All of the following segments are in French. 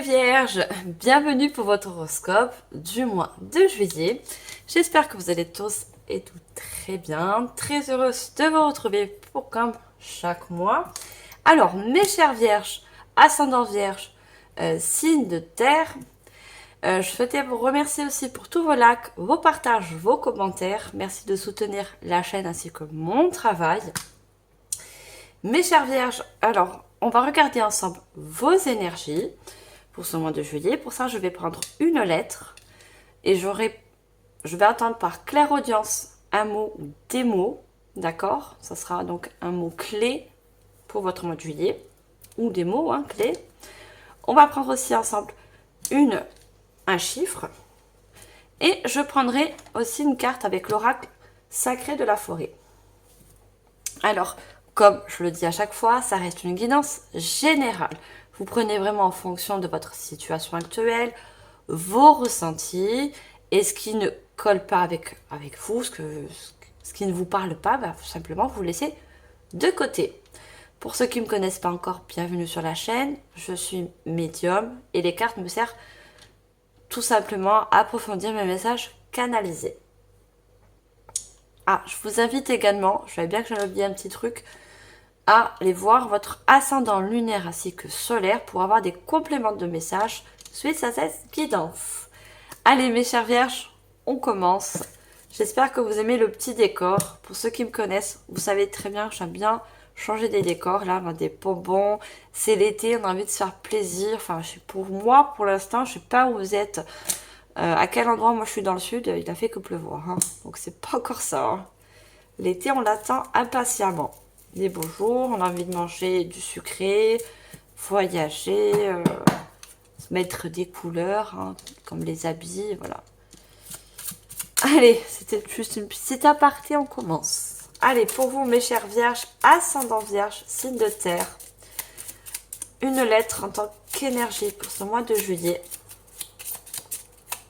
Vierge, bienvenue pour votre horoscope du mois de juillet. J'espère que vous allez tous et toutes très bien. Très heureuse de vous retrouver pour comme chaque mois. Alors, mes chères vierges, ascendant vierge, signe de terre, je souhaitais vous remercier aussi pour tous vos likes, vos partages, vos commentaires. Merci de soutenir la chaîne ainsi que mon travail. Mes chères vierges, alors, on va regarder ensemble vos énergies pour ce mois de juillet. Pour ça, je vais prendre une lettre et je vais attendre par clairaudience un mot ou des mots, d'accord? Ça sera donc un mot clé pour votre mois de juillet ou des mots clés. On va prendre aussi ensemble un chiffre et je prendrai aussi une carte avec l'oracle sacré de la forêt. Alors, comme je le dis à chaque fois, ça reste une guidance générale. Vous prenez vraiment en fonction de votre situation actuelle, vos ressentis et ce qui ne colle pas avec vous, ce qui ne vous parle pas, bah, simplement vous laissez de côté. Pour ceux qui ne me connaissent pas encore, bienvenue sur la chaîne. Je suis médium et les cartes me servent tout simplement à approfondir mes messages canalisés. Ah, je vous invite également, je savais bien que j'avais oublié un petit truc, à aller voir votre ascendant lunaire ainsi que solaire pour avoir des compléments de messages suite à cette guidance. Allez mes chères vierges, on commence. J'espère que vous aimez le petit décor. Pour ceux qui me connaissent, vous savez très bien que j'aime bien changer des décors. Là, on a des bonbons, c'est l'été, on a envie de se faire plaisir. Enfin, pour moi, pour l'instant, je sais pas où vous êtes. À quel endroit? Moi, je suis dans le sud, il a fait que pleuvoir. Donc, c'est pas encore ça. L'été, on l'attend impatiemment. Des beaux jours, on a envie de manger du sucré, voyager, se mettre des couleurs, comme les habits, voilà. Allez, c'était juste une petite aparté, on commence. Allez, pour vous, mes chères vierges, ascendant vierge, signe de terre, une lettre en tant qu'énergie pour ce mois de juillet.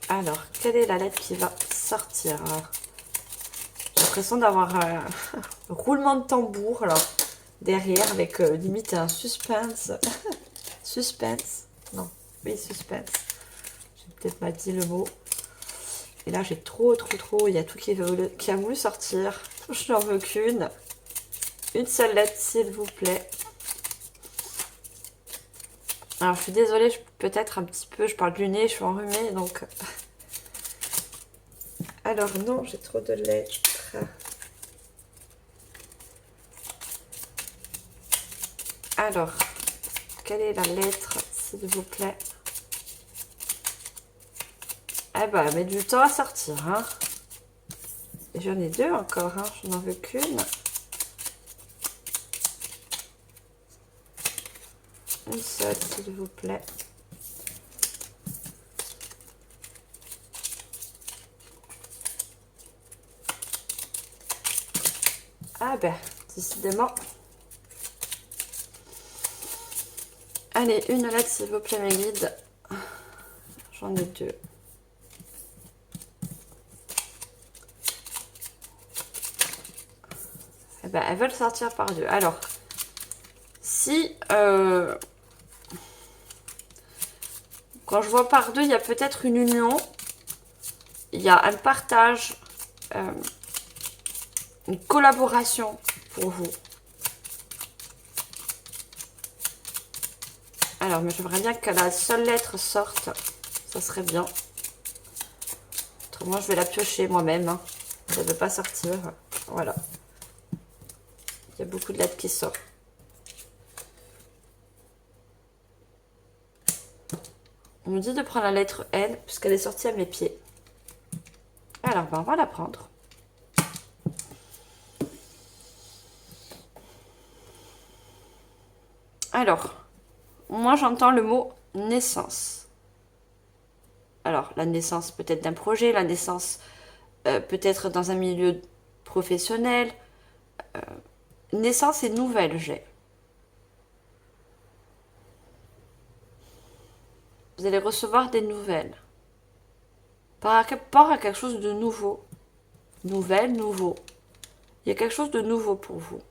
Alors, quelle est la lettre qui va sortir? J'ai l'impression d'avoir un roulement de tambour là, derrière, avec limite un suspense. Suspense? Non, oui, suspense. J'ai peut-être mal dit le mot. Et là, j'ai trop, il y a tout qui a voulu sortir. Je n'en veux qu'une. Une seule lettre, s'il vous plaît. Alors, je suis désolée, peut-être un petit peu, je parle du nez, je suis enrhumée, donc... Alors, non, j'ai trop de lettres. Alors, quelle est la lettre, s'il vous plaît? Eh ben, elle met du temps à sortir, hein. Et j'en ai deux encore, hein. Je n'en veux qu'une. Une seule, s'il vous plaît. Ah ben, décidément. Allez, une lettre, s'il vous plaît, mes guides. J'en ai deux. Eh ben, elles veulent sortir par deux. Alors, si... quand je vois par deux, il y a peut-être une union. Il y a un partage. Une collaboration pour vous. Alors, mais j'aimerais bien que la seule lettre sorte. Ça serait bien. Autrement, je vais la piocher moi-même. Ça ne veut pas sortir. Voilà. Il y a beaucoup de lettres qui sortent. On me dit de prendre la lettre N puisqu'elle est sortie à mes pieds. Alors, ben, on va la prendre. Alors, moi j'entends le mot naissance. Alors, la naissance peut-être d'un projet, la naissance peut-être dans un milieu professionnel. Naissance et nouvelle, j'ai. Vous allez recevoir des nouvelles. Par rapport à quelque chose de nouveau. Nouvelle, nouveau. Il y a quelque chose de nouveau pour vous.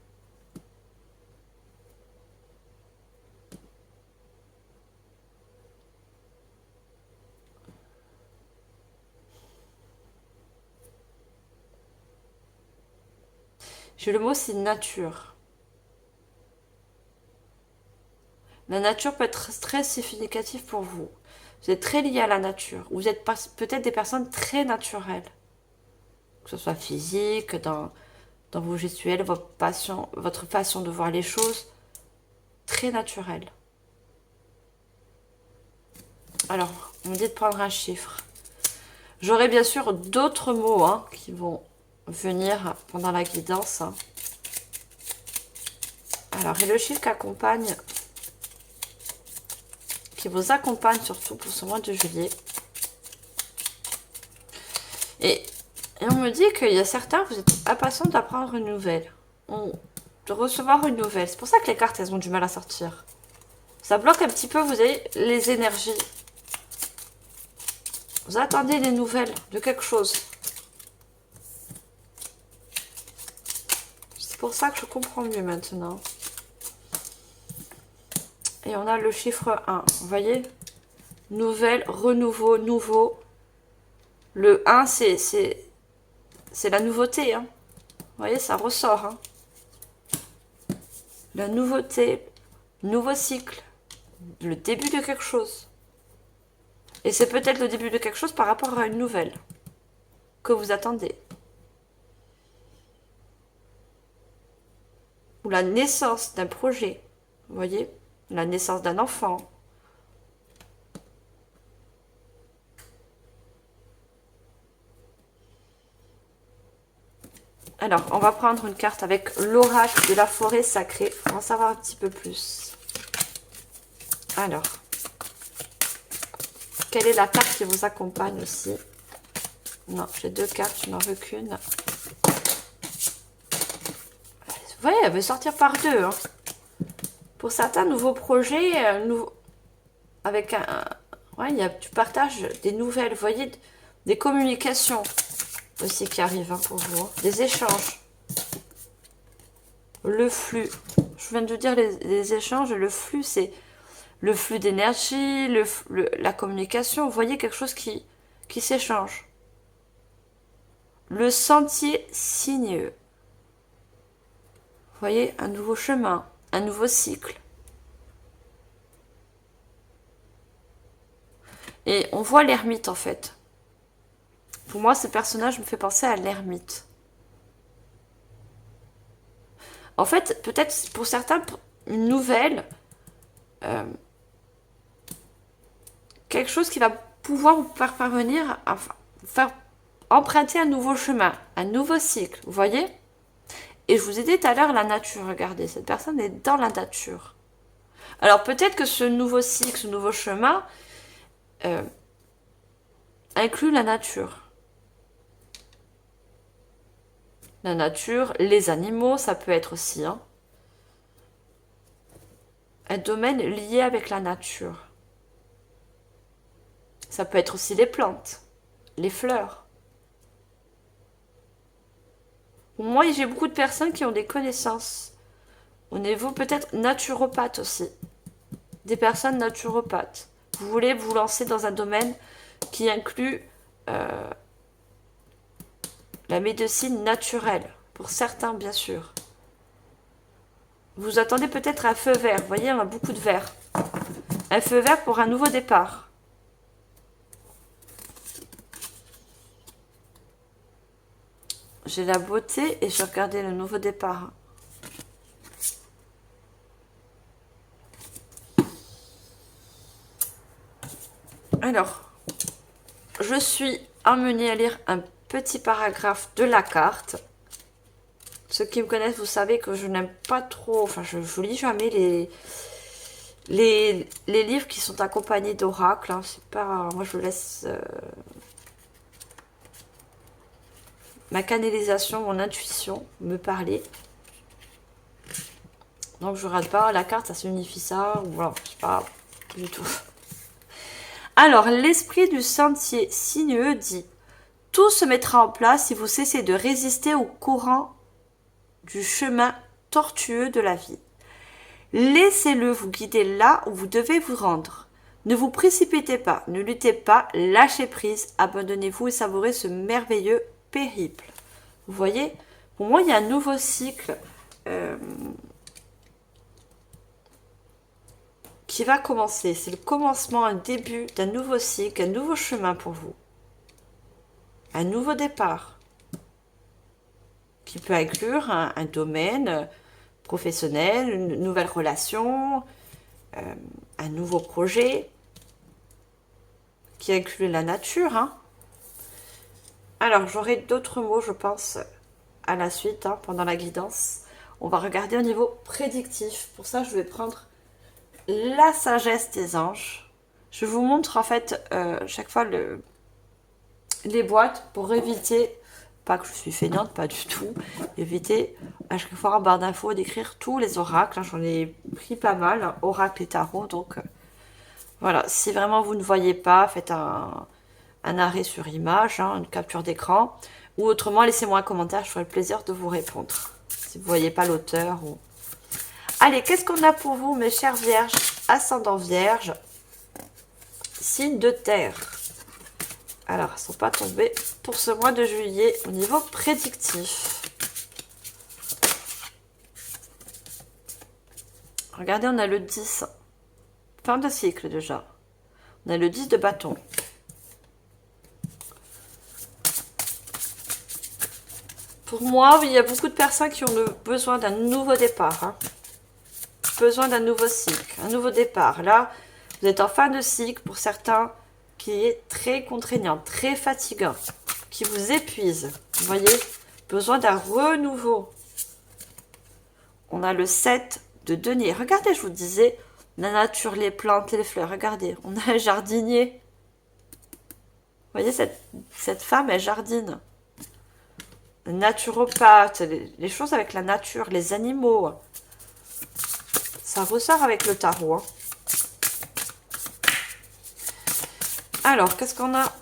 J'ai le mot, c'est nature. La nature peut être très significative pour vous. Vous êtes très lié à la nature. Vous êtes peut-être des personnes très naturelles. Que ce soit physique, dans vos gestuels, votre façon de voir les choses. Très naturelle. Alors, on me dit de prendre un chiffre. J'aurai bien sûr d'autres mots qui vont venir pendant la guidance. Alors, et le chiffre qui vous accompagne surtout pour ce mois de juillet. Et on me dit qu'il y a certains, vous êtes impatients d'apprendre une nouvelle. De recevoir une nouvelle. C'est pour ça que les cartes, elles ont du mal à sortir. Ça bloque un petit peu, vous avez les énergies. Vous attendez des nouvelles de quelque chose. C'est pour ça que je comprends mieux maintenant. Et on a le chiffre 1. Vous voyez? Nouvelle, renouveau, nouveau. Le 1, c'est la nouveauté. Vous voyez, ça ressort. La nouveauté, nouveau cycle. Le début de quelque chose. Et c'est peut-être le début de quelque chose par rapport à une nouvelle que vous attendez. Ou la naissance d'un projet. Vous voyez? La naissance d'un enfant. Alors, on va prendre une carte avec l'oracle de la forêt sacrée. On va en savoir un petit peu plus. Alors, quelle est la carte qui vous accompagne aussi? Non, j'ai deux cartes, je n'en veux qu'une. Vous voyez, elle veut sortir par deux. Pour certains nouveaux projets, avec tu partages des nouvelles, vous voyez, des communications aussi qui arrivent pour vous, des échanges. Le flux. Je viens de dire les échanges, le flux, c'est le flux d'énergie, la communication. Vous voyez quelque chose qui s'échange. Le sentier sinueux. Vous voyez, un nouveau chemin, un nouveau cycle. Et on voit l'ermite en fait. Pour moi, ce personnage me fait penser à l'ermite. En fait, peut-être pour certains, une nouvelle, quelque chose qui va pouvoir vous faire parvenir à faire emprunter un nouveau chemin, un nouveau cycle, vous voyez? Et je vous ai dit tout à l'heure la nature, regardez, cette personne est dans la nature. Alors peut-être que ce nouveau cycle, ce nouveau chemin inclut la nature. La nature, les animaux, ça peut être aussi. Un domaine lié avec la nature. Ça peut être aussi les plantes, les fleurs. Moi, j'ai beaucoup de personnes qui ont des connaissances. Au niveau peut-être naturopathe aussi. Des personnes naturopathes. Vous voulez vous lancer dans un domaine qui inclut la médecine naturelle. Pour certains, bien sûr. Vous attendez peut-être un feu vert. Vous voyez, on a beaucoup de vert. Un feu vert pour un nouveau départ. J'ai la beauté et je regardais le nouveau départ. Alors, je suis amenée à lire un petit paragraphe de la carte. Ceux qui me connaissent, vous savez que je n'aime pas trop, enfin je lis jamais les livres qui sont accompagnés d'oracles. C'est pas, moi je laisse ma canalisation, mon intuition me parler. Donc je regarde pas la carte, ça signifie ça, ou voilà, je sais pas du tout. Alors, l'esprit du sentier sinueux dit « Tout se mettra en place si vous cessez de résister au courant du chemin tortueux de la vie. Laissez-le vous guider là où vous devez vous rendre. Ne vous précipitez pas, ne luttez pas, lâchez prise, abandonnez-vous et savourez ce merveilleux périple. » Vous voyez, Pour moi, il y a un nouveau cycle qui va commencer. C'est le commencement, un début d'un nouveau cycle, un nouveau chemin pour vous. Un nouveau départ qui peut inclure un domaine professionnel, une nouvelle relation, un nouveau projet qui inclut la nature. Hein. Alors, j'aurai d'autres mots, je pense, à la suite, hein, pendant la guidance. On va regarder au niveau prédictif. Pour ça, je vais prendre la sagesse des anges. Je vous montre en fait chaque fois les boîtes pour éviter, pas que je suis feignante, pas du tout, éviter à chaque fois en barre d'infos d'écrire tous les oracles. J'en ai pris pas mal, hein, oracles et tarot. Donc voilà, si vraiment vous ne voyez pas, faites un arrêt sur image, hein, une capture d'écran. Ou autrement, laissez-moi un commentaire, je ferai le plaisir de vous répondre. Si vous ne voyez pas l'auteur ou... Allez, qu'est-ce qu'on a pour vous, mes chères vierges, ascendant vierge, signe de terre. Alors, elles ne sont pas tombées pour ce mois de juillet au niveau prédictif. Regardez, on a le 10. Fin de cycle déjà. On a le 10 de bâton. Pour moi, il y a beaucoup de personnes qui ont besoin d'un nouveau départ. Hein. Besoin d'un nouveau cycle, un nouveau départ. Là, vous êtes en fin de cycle pour certains qui est très contraignant, très fatigant, qui vous épuise. Vous voyez, besoin d'un renouveau. On a le 7 de denier. Regardez, je vous disais, la nature, les plantes, les fleurs. Regardez, on a un jardinier. Vous voyez, cette femme, elle jardine. Naturopathe, les choses avec la nature, les animaux. Ça ressort avec le tarot. Hein. Alors, qu'est-ce qu'on a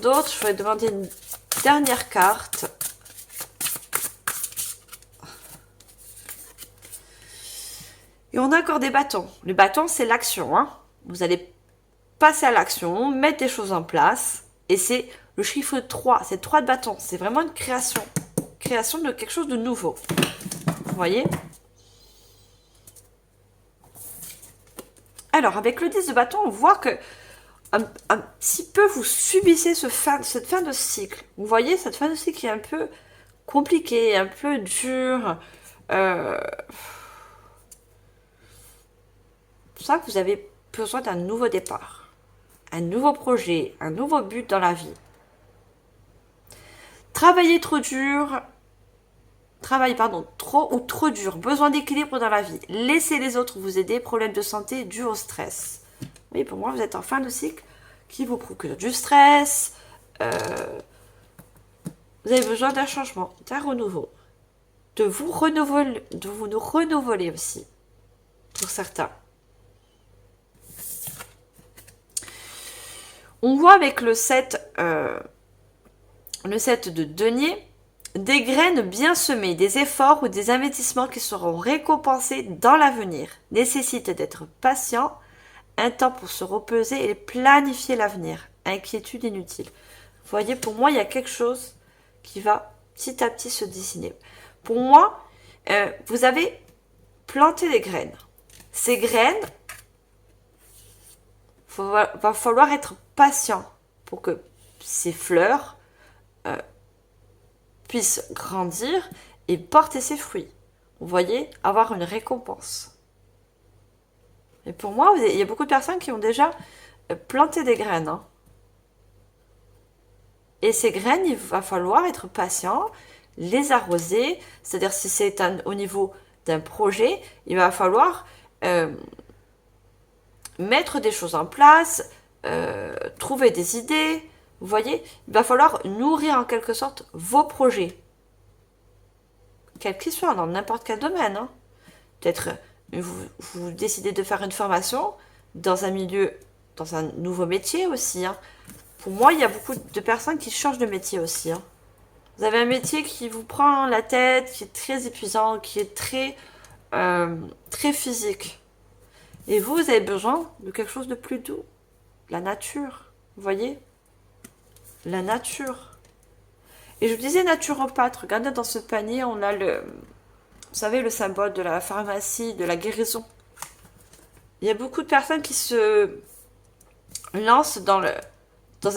d'autre? Je vais demander une dernière carte. Et on a encore des bâtons. Le bâton, c'est l'action. Hein. Vous allez passer à l'action, mettre des choses en place. Et c'est le chiffre 3. C'est 3 de bâton. C'est vraiment une création. Création de quelque chose de nouveau. Vous voyez? Alors, avec le 10 de bâton, on voit que un petit peu vous subissez cette fin de cycle. Vous voyez, cette fin de cycle qui est un peu compliquée, un peu dure. C'est pour ça que vous avez besoin d'un nouveau départ, un nouveau projet, un nouveau but dans la vie. Travailler trop dur, trop dur, besoin d'équilibre dans la vie. Laissez les autres vous aider, problèmes de santé dus au stress. Oui, pour moi, vous êtes en fin de cycle qui vous procure du stress. Vous avez besoin d'un changement, d'un renouveau. De vous renouveler aussi, pour certains. On voit avec le 7 de denier, des graines bien semées, des efforts ou des investissements qui seront récompensés dans l'avenir. Nécessite d'être patient, un temps pour se reposer et planifier l'avenir. Inquiétude inutile. Vous voyez, pour moi, il y a quelque chose qui va petit à petit se dessiner. Pour moi, vous avez planté des graines. Ces graines, va falloir être patient pour que ces fleurs puissent grandir et porter ses fruits. Vous voyez, avoir une récompense. Et pour moi, il y a beaucoup de personnes qui ont déjà planté des graines. Hein. Et ces graines, il va falloir être patient, les arroser. C'est-à-dire, si c'est au niveau d'un projet, il va falloir mettre des choses en place, trouver des idées. Vous voyez, il va falloir nourrir en quelque sorte vos projets. Quels qu'ils soient, dans n'importe quel domaine. Hein. Peut-être vous décidez de faire une formation dans un milieu, dans un nouveau métier aussi. Hein. Pour moi, il y a beaucoup de personnes qui changent de métier aussi. Hein. Vous avez un métier qui vous prend la tête, qui est très épuisant, qui est très physique. Et vous avez besoin de quelque chose de plus doux. La nature, vous voyez? La nature. Et je vous disais naturopathe, regardez dans ce panier, on a le, vous savez, le symbole de la pharmacie, de la guérison. Il y a beaucoup de personnes qui se lancent dans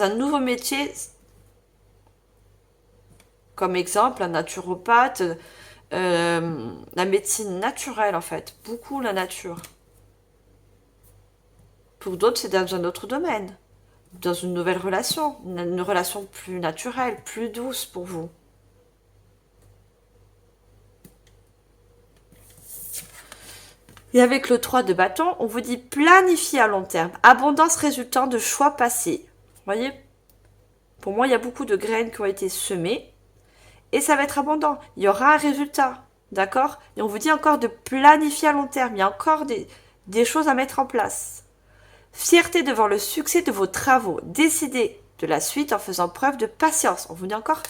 un nouveau métier, comme exemple un naturopathe, la médecine naturelle en fait, beaucoup la nature. Pour d'autres, c'est dans un autre domaine, dans une nouvelle relation, une relation plus naturelle, plus douce pour vous. Et avec le 3 de bâton, on vous dit planifier à long terme, abondance résultant de choix passés. Vous voyez, pour moi, il y a beaucoup de graines qui ont été semées et ça va être abondant. Il y aura un résultat, d'accord? Et on vous dit encore de planifier à long terme. Il y a encore des choses à mettre en place. Fierté devant le succès de vos travaux. Décidez de la suite en faisant preuve de patience. On vous dit encore,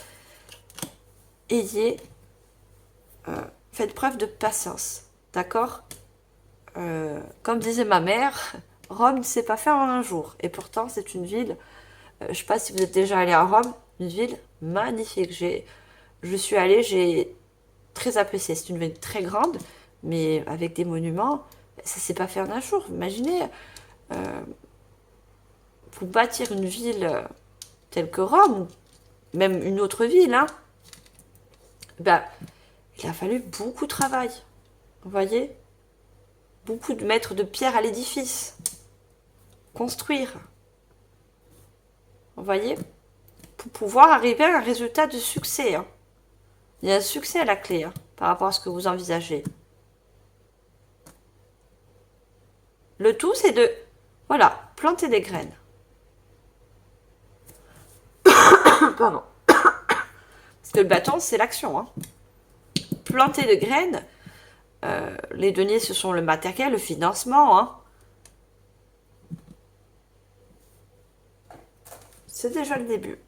faites preuve de patience, d'accord? Comme disait ma mère, Rome ne s'est pas fait en un jour. Et pourtant, c'est une ville, je ne sais pas si vous êtes déjà allé à Rome, une ville magnifique. Je suis allée, j'ai très apprécié. C'est une ville très grande, mais avec des monuments, ça ne s'est pas fait en un jour. Imaginez, pour bâtir une ville telle que Rome, même une autre ville, hein, ben, il a fallu beaucoup de travail. Vous voyez? Beaucoup de mettre de pierre à l'édifice. Construire. Vous voyez? Pour pouvoir arriver à un résultat de succès. Hein. Il y a un succès à la clé hein, par rapport à ce que vous envisagez. Le tout, c'est de, voilà, planter des graines. Pardon. Parce que le bâton, c'est l'action. Hein. Planter des graines, les deniers, ce sont le matériel, le financement. Hein. C'est déjà le début.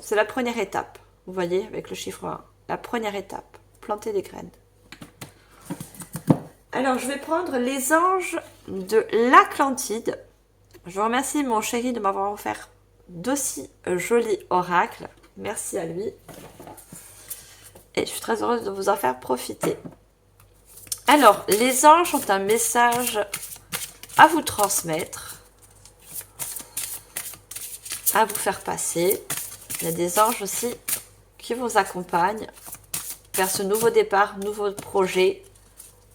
C'est la première étape. Vous voyez, avec le chiffre 1. La première étape. Planter des graines. Alors, je vais prendre les anges de l'Atlantide. Je vous remercie, mon chéri, de m'avoir offert d'aussi jolis oracles. Merci à lui. Et je suis très heureuse de vous en faire profiter. Alors, les anges ont un message à vous transmettre, à vous faire passer. Il y a des anges aussi qui vous accompagnent vers ce nouveau départ, nouveau projet,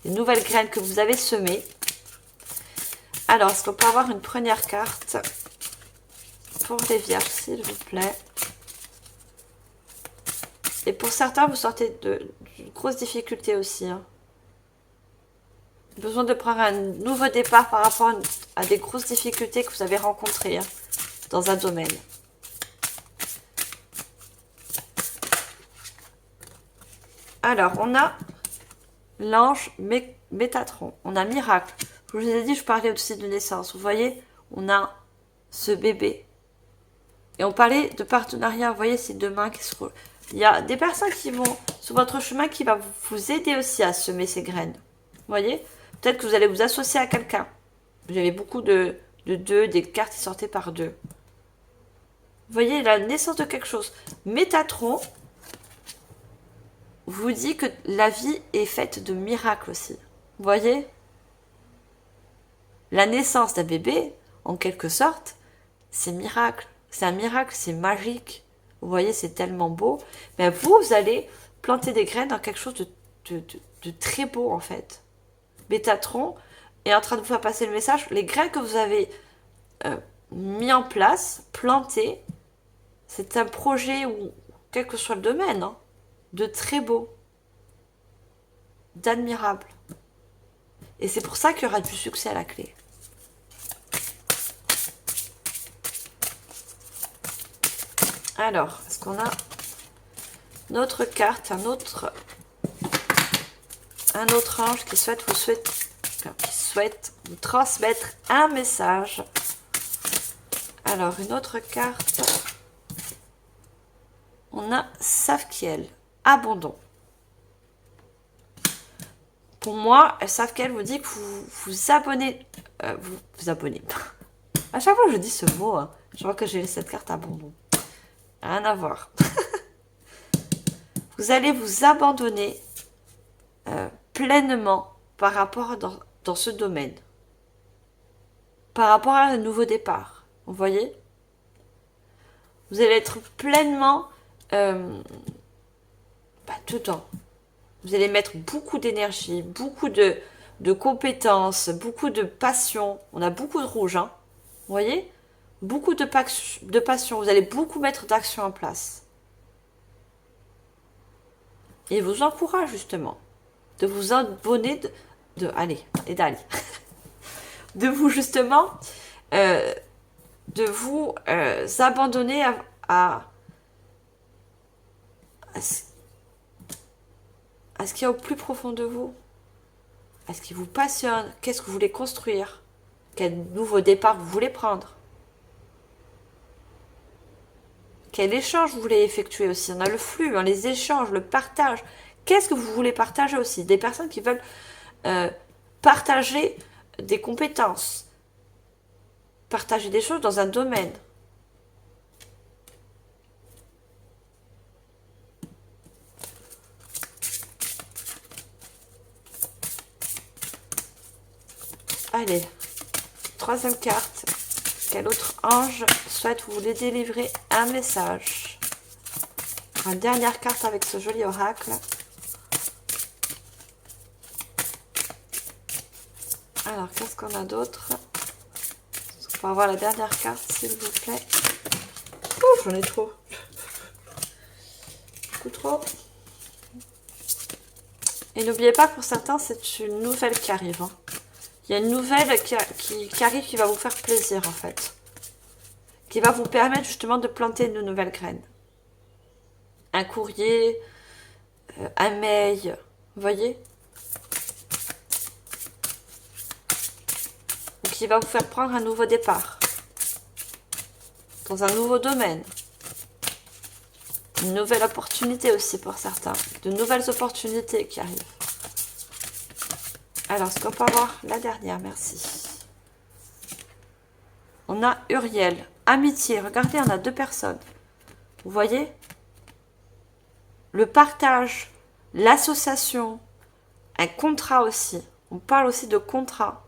les nouvelles graines que vous avez semées. Alors, est-ce qu'on peut avoir une première carte pour les vierges, s'il vous plaît? Et pour certains, vous sortez d'une grosse difficulté aussi. Hein. Besoin de prendre un nouveau départ par rapport à des grosses difficultés que vous avez rencontrées hein, dans un domaine. Alors, on a l'ange Métatron. On a miracle. Je vous ai dit, je parlais aussi de naissance. Vous voyez, on a ce bébé. Et on parlait de partenariat. Vous voyez, ces deux mains qui se roulent. Il y a des personnes qui vont sur votre chemin qui va vous aider aussi à semer ces graines. Vous voyez? Peut-être que vous allez vous associer à quelqu'un. Vous avez beaucoup de deux, des cartes qui sortaient par deux. Vous voyez, la naissance de quelque chose. Métatron vous dit que la vie est faite de miracles aussi. Vous voyez? La naissance d'un bébé, en quelque sorte, c'est miracle. C'est un miracle, c'est magique. Vous voyez, c'est tellement beau. Mais vous allez planter des graines dans quelque chose de très beau, en fait. Métatron est en train de vous faire passer le message. Les graines que vous avez mis en place, plantées, c'est un projet, ou quel que soit le domaine, hein, de très beau, d'admirable. Et c'est pour ça qu'il y aura du succès à la clé. Alors, est-ce qu'on a notre carte, un autre ange qui souhaite vous transmettre un message? Alors, une autre carte. On a Safkiel, abandon. Pour moi, Safkiel vous dit que vous vous abonnez. Vous abonnez. À chaque fois que je dis ce mot, hein, je vois que j'ai cette carte abandon. Rien à voir. Vous allez vous abandonner pleinement par rapport dans ce domaine. Par rapport à un nouveau départ. Vous voyez? Vous allez être pleinement dedans. Vous allez mettre beaucoup d'énergie, beaucoup de compétences, beaucoup de passion. On a beaucoup de rouge, hein. Vous voyez? Beaucoup de passion. Vous allez beaucoup mettre d'action en place. Et vous encourage justement de vous abonner allez, et d'aller. De vous justement, de vous abandonner à ce qu'il y a au plus profond de vous. À ce qui vous passionne. Qu'est-ce que vous voulez construire? Quel nouveau départ vous voulez prendre? Quel échange vous voulez effectuer aussi? On a le flux, hein, les échanges, le partage. Qu'est-ce que vous voulez partager aussi? Des personnes qui veulent partager des compétences, partager des choses dans un domaine. Allez, troisième carte. Quel autre ange souhaite vous voulez délivrer un message? Une dernière carte avec ce joli oracle. Alors, qu'est-ce qu'on a d'autre? On va avoir la dernière carte, s'il vous plaît. Ouh, j'en ai trop. Beaucoup trop. Et n'oubliez pas que pour certains, c'est une nouvelle qui arrive. Hein. Il y a une nouvelle qui arrive qui va vous faire plaisir, en fait. Qui va vous permettre justement de planter de nouvelles graines. Un courrier, un mail, vous voyez? Qui va vous faire prendre un nouveau départ. Dans un nouveau domaine. Une nouvelle opportunité aussi pour certains. De nouvelles opportunités qui arrivent. Alors, est-ce qu'on peut avoir la dernière? Merci. On a Uriel. Amitié. Regardez, on a 2 personnes. Vous voyez? Le partage, l'association, un contrat aussi. On parle aussi de contrat.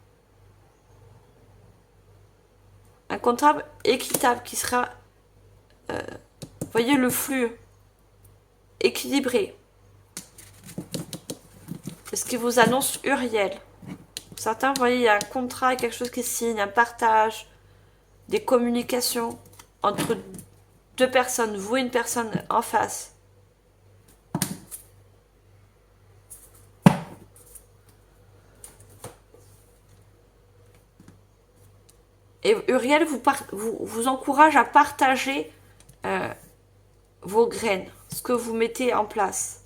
Un contrat équitable qui sera, vous voyez, le flux équilibré. C'est ce qui vous annonce Uriel. Certains, vous voyez, il y a un contrat, quelque chose qui signe, un partage, des communications entre 2 personnes, vous et une personne en face. Et Uriel vous encourage à partager vos graines, ce que vous mettez en place.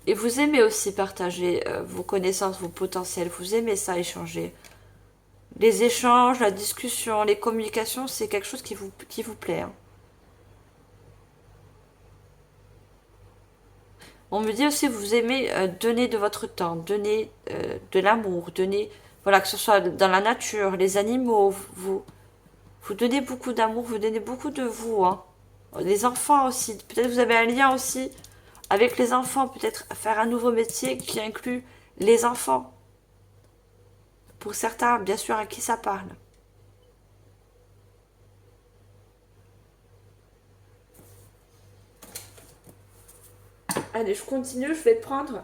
Et vous aimez aussi partager vos connaissances, vos potentiels. Vous aimez ça, échanger. Les échanges, la discussion, les communications, c'est quelque chose qui vous plaît. Hein. On me dit aussi, vous aimez donner de votre temps, donner de l'amour, donner, voilà, que ce soit dans la nature, les animaux, vous donnez beaucoup d'amour, vous donnez beaucoup de vous. Hein. Les enfants aussi, peut-être vous avez un lien aussi avec les enfants, peut-être faire un nouveau métier qui inclut les enfants. Pour certains, bien sûr, à qui ça parle. Allez, je continue, je vais prendre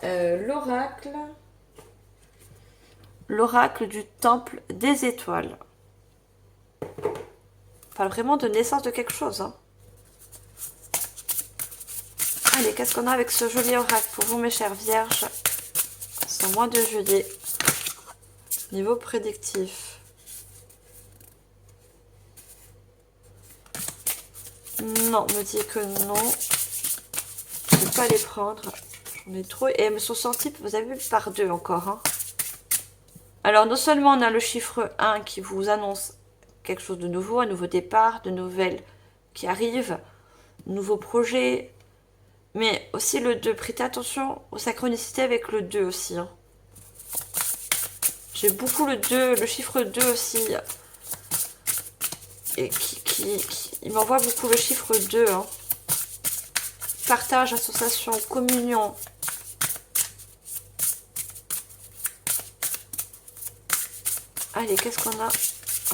l'oracle. L'oracle du temple des étoiles. On parle vraiment de naissance de quelque chose. Hein. Allez, qu'est-ce qu'on a avec ce joli oracle pour vous, mes chères vierges? C'est au mois de juillet. Niveau prédictif. Non, me dit que non. Je ne vais pas les prendre. J'en ai trop. Et elles me sont sorties, vous avez vu, par 2 encore. Hein. Alors, non seulement on a le chiffre 1 qui vous annonce quelque chose de nouveau, un nouveau départ, de nouvelles qui arrivent, nouveaux projets, Mais aussi le 2. Prêtez attention aux synchronicités avec le 2 aussi. Hein. J'ai beaucoup le 2, le chiffre 2 aussi. Et il m'envoie beaucoup le chiffre 2. Hein. Partage, association, communion. Allez, qu'est-ce qu'on a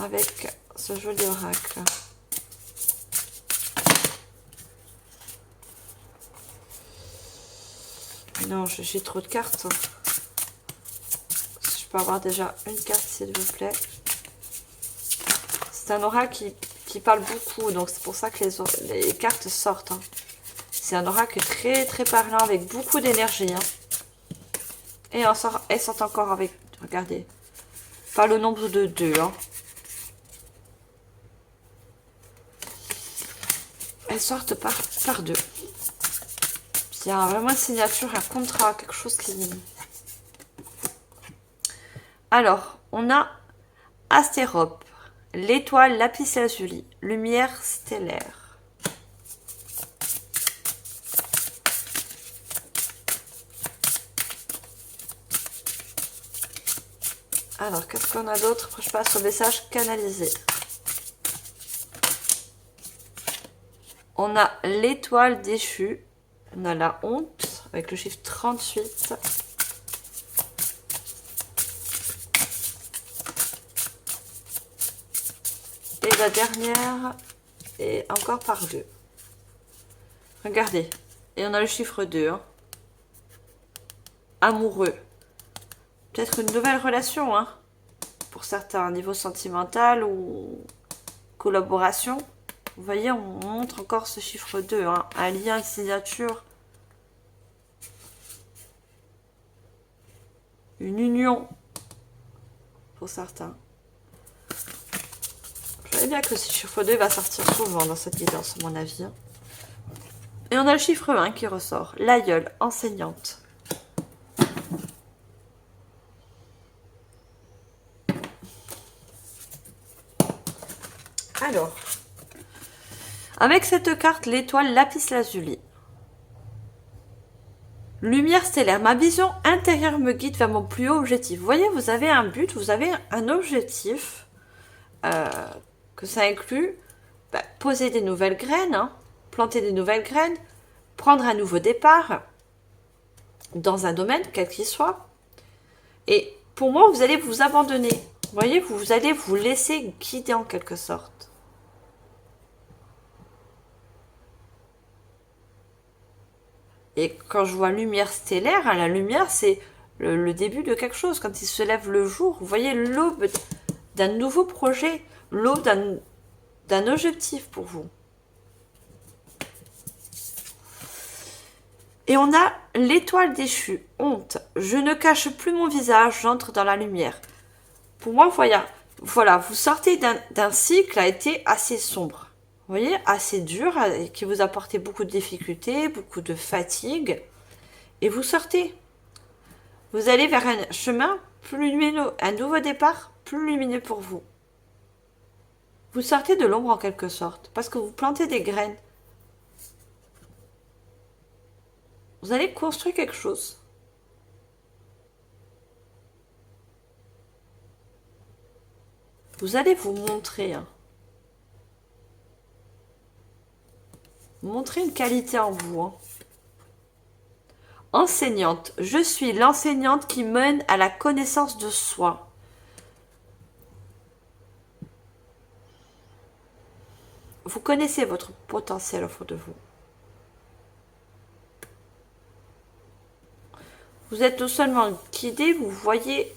avec ce joli oracle? Non, j'ai trop de cartes. Je peux avoir déjà une carte, s'il vous plaît. C'est un oracle qui parle beaucoup, donc c'est pour ça que les cartes sortent. Hein. C'est un oracle très très parlant, avec beaucoup d'énergie. Hein. Et elles sortent encore avec, regardez, par le nombre de 2. Hein. Elles sortent par 2. Il y a vraiment une signature, un contrat, quelque chose qui... Alors, on a Astérope, l'étoile lapis lazuli, lumière stellaire. Alors, qu'est-ce qu'on a d'autre? Après, je passe au message canalisé. On a l'étoile déchue. On a la honte avec le chiffre 38. Et la dernière est encore par 2. Regardez. Et on a le chiffre 2. Hein. Amoureux. Peut-être une nouvelle relation. Hein, pour certains, niveau sentimental ou collaboration. Vous voyez, on montre encore ce chiffre 2. Hein, un lien, une signature. Une union. Pour certains. Je savais bien que ce chiffre 2 va sortir souvent dans cette guidance, à mon avis. Et on a le chiffre 1 qui ressort. L'aïeul, enseignante. Alors, avec cette carte, l'étoile lapis lazuli. Lumière stellaire. Ma vision intérieure me guide vers mon plus haut objectif. Vous voyez, vous avez un but, vous avez un objectif. Que ça inclut poser des nouvelles graines, hein, planter des nouvelles graines, prendre un nouveau départ dans un domaine, quel qu'il soit. Et pour moi, vous allez vous abandonner. Vous voyez, vous allez vous laisser guider en quelque sorte. Et quand je vois lumière stellaire, la lumière, c'est le début de quelque chose. Quand il se lève le jour, vous voyez l'aube d'un nouveau projet, l'aube d'un objectif pour vous. Et on a l'étoile déchue, honte. Je ne cache plus mon visage, j'entre dans la lumière. Pour moi, voilà, vous sortez d'un cycle qui a été assez sombre. Vous voyez, assez dur, qui vous apportait beaucoup de difficultés, beaucoup de fatigue. Et vous sortez. Vous allez vers un chemin plus lumineux, un nouveau départ plus lumineux pour vous. Vous sortez de l'ombre en quelque sorte, parce que vous plantez des graines. Vous allez construire quelque chose. Vous allez vous montrer. Hein. Montrer une qualité en vous. Hein. Enseignante. Je suis l'enseignante qui mène à la connaissance de soi. Vous connaissez votre potentiel au fond de vous. Vous êtes non seulement guidé, vous voyez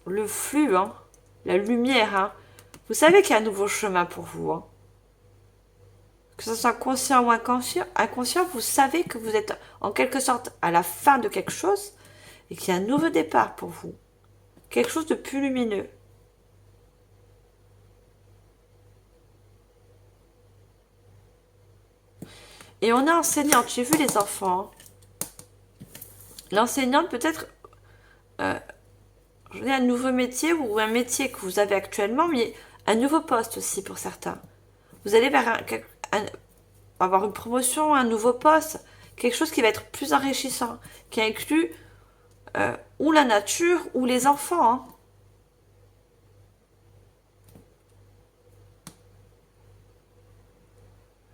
le flux, hein, la lumière. Hein. Vous savez qu'il y a un nouveau chemin pour vous. Hein. Que ce soit conscient ou inconscient, vous savez que vous êtes en quelque sorte à la fin de quelque chose et qu'il y a un nouveau départ pour vous. Quelque chose de plus lumineux. Et on est enseignante, j'ai vu les enfants. L'enseignante peut-être un nouveau métier ou un métier que vous avez actuellement, mais un nouveau poste aussi pour certains. Vous allez vers avoir une promotion, un nouveau poste, quelque chose qui va être plus enrichissant, qui inclut ou la nature ou les enfants. Hein.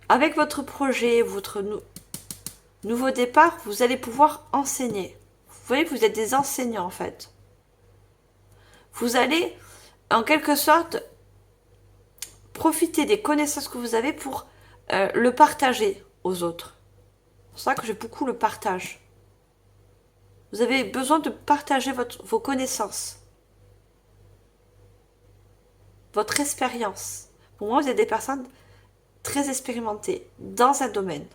Avec votre projet, votre nouveau départ, vous allez pouvoir enseigner. Vous voyez, vous êtes des enseignants en fait. Vous allez, en quelque sorte, profiter des connaissances que vous avez pour le partager aux autres. C'est pour ça que j'ai beaucoup le partage. Vous avez besoin de partager vos connaissances, votre expérience. Pour moi, vous êtes des personnes très expérimentées dans un domaine.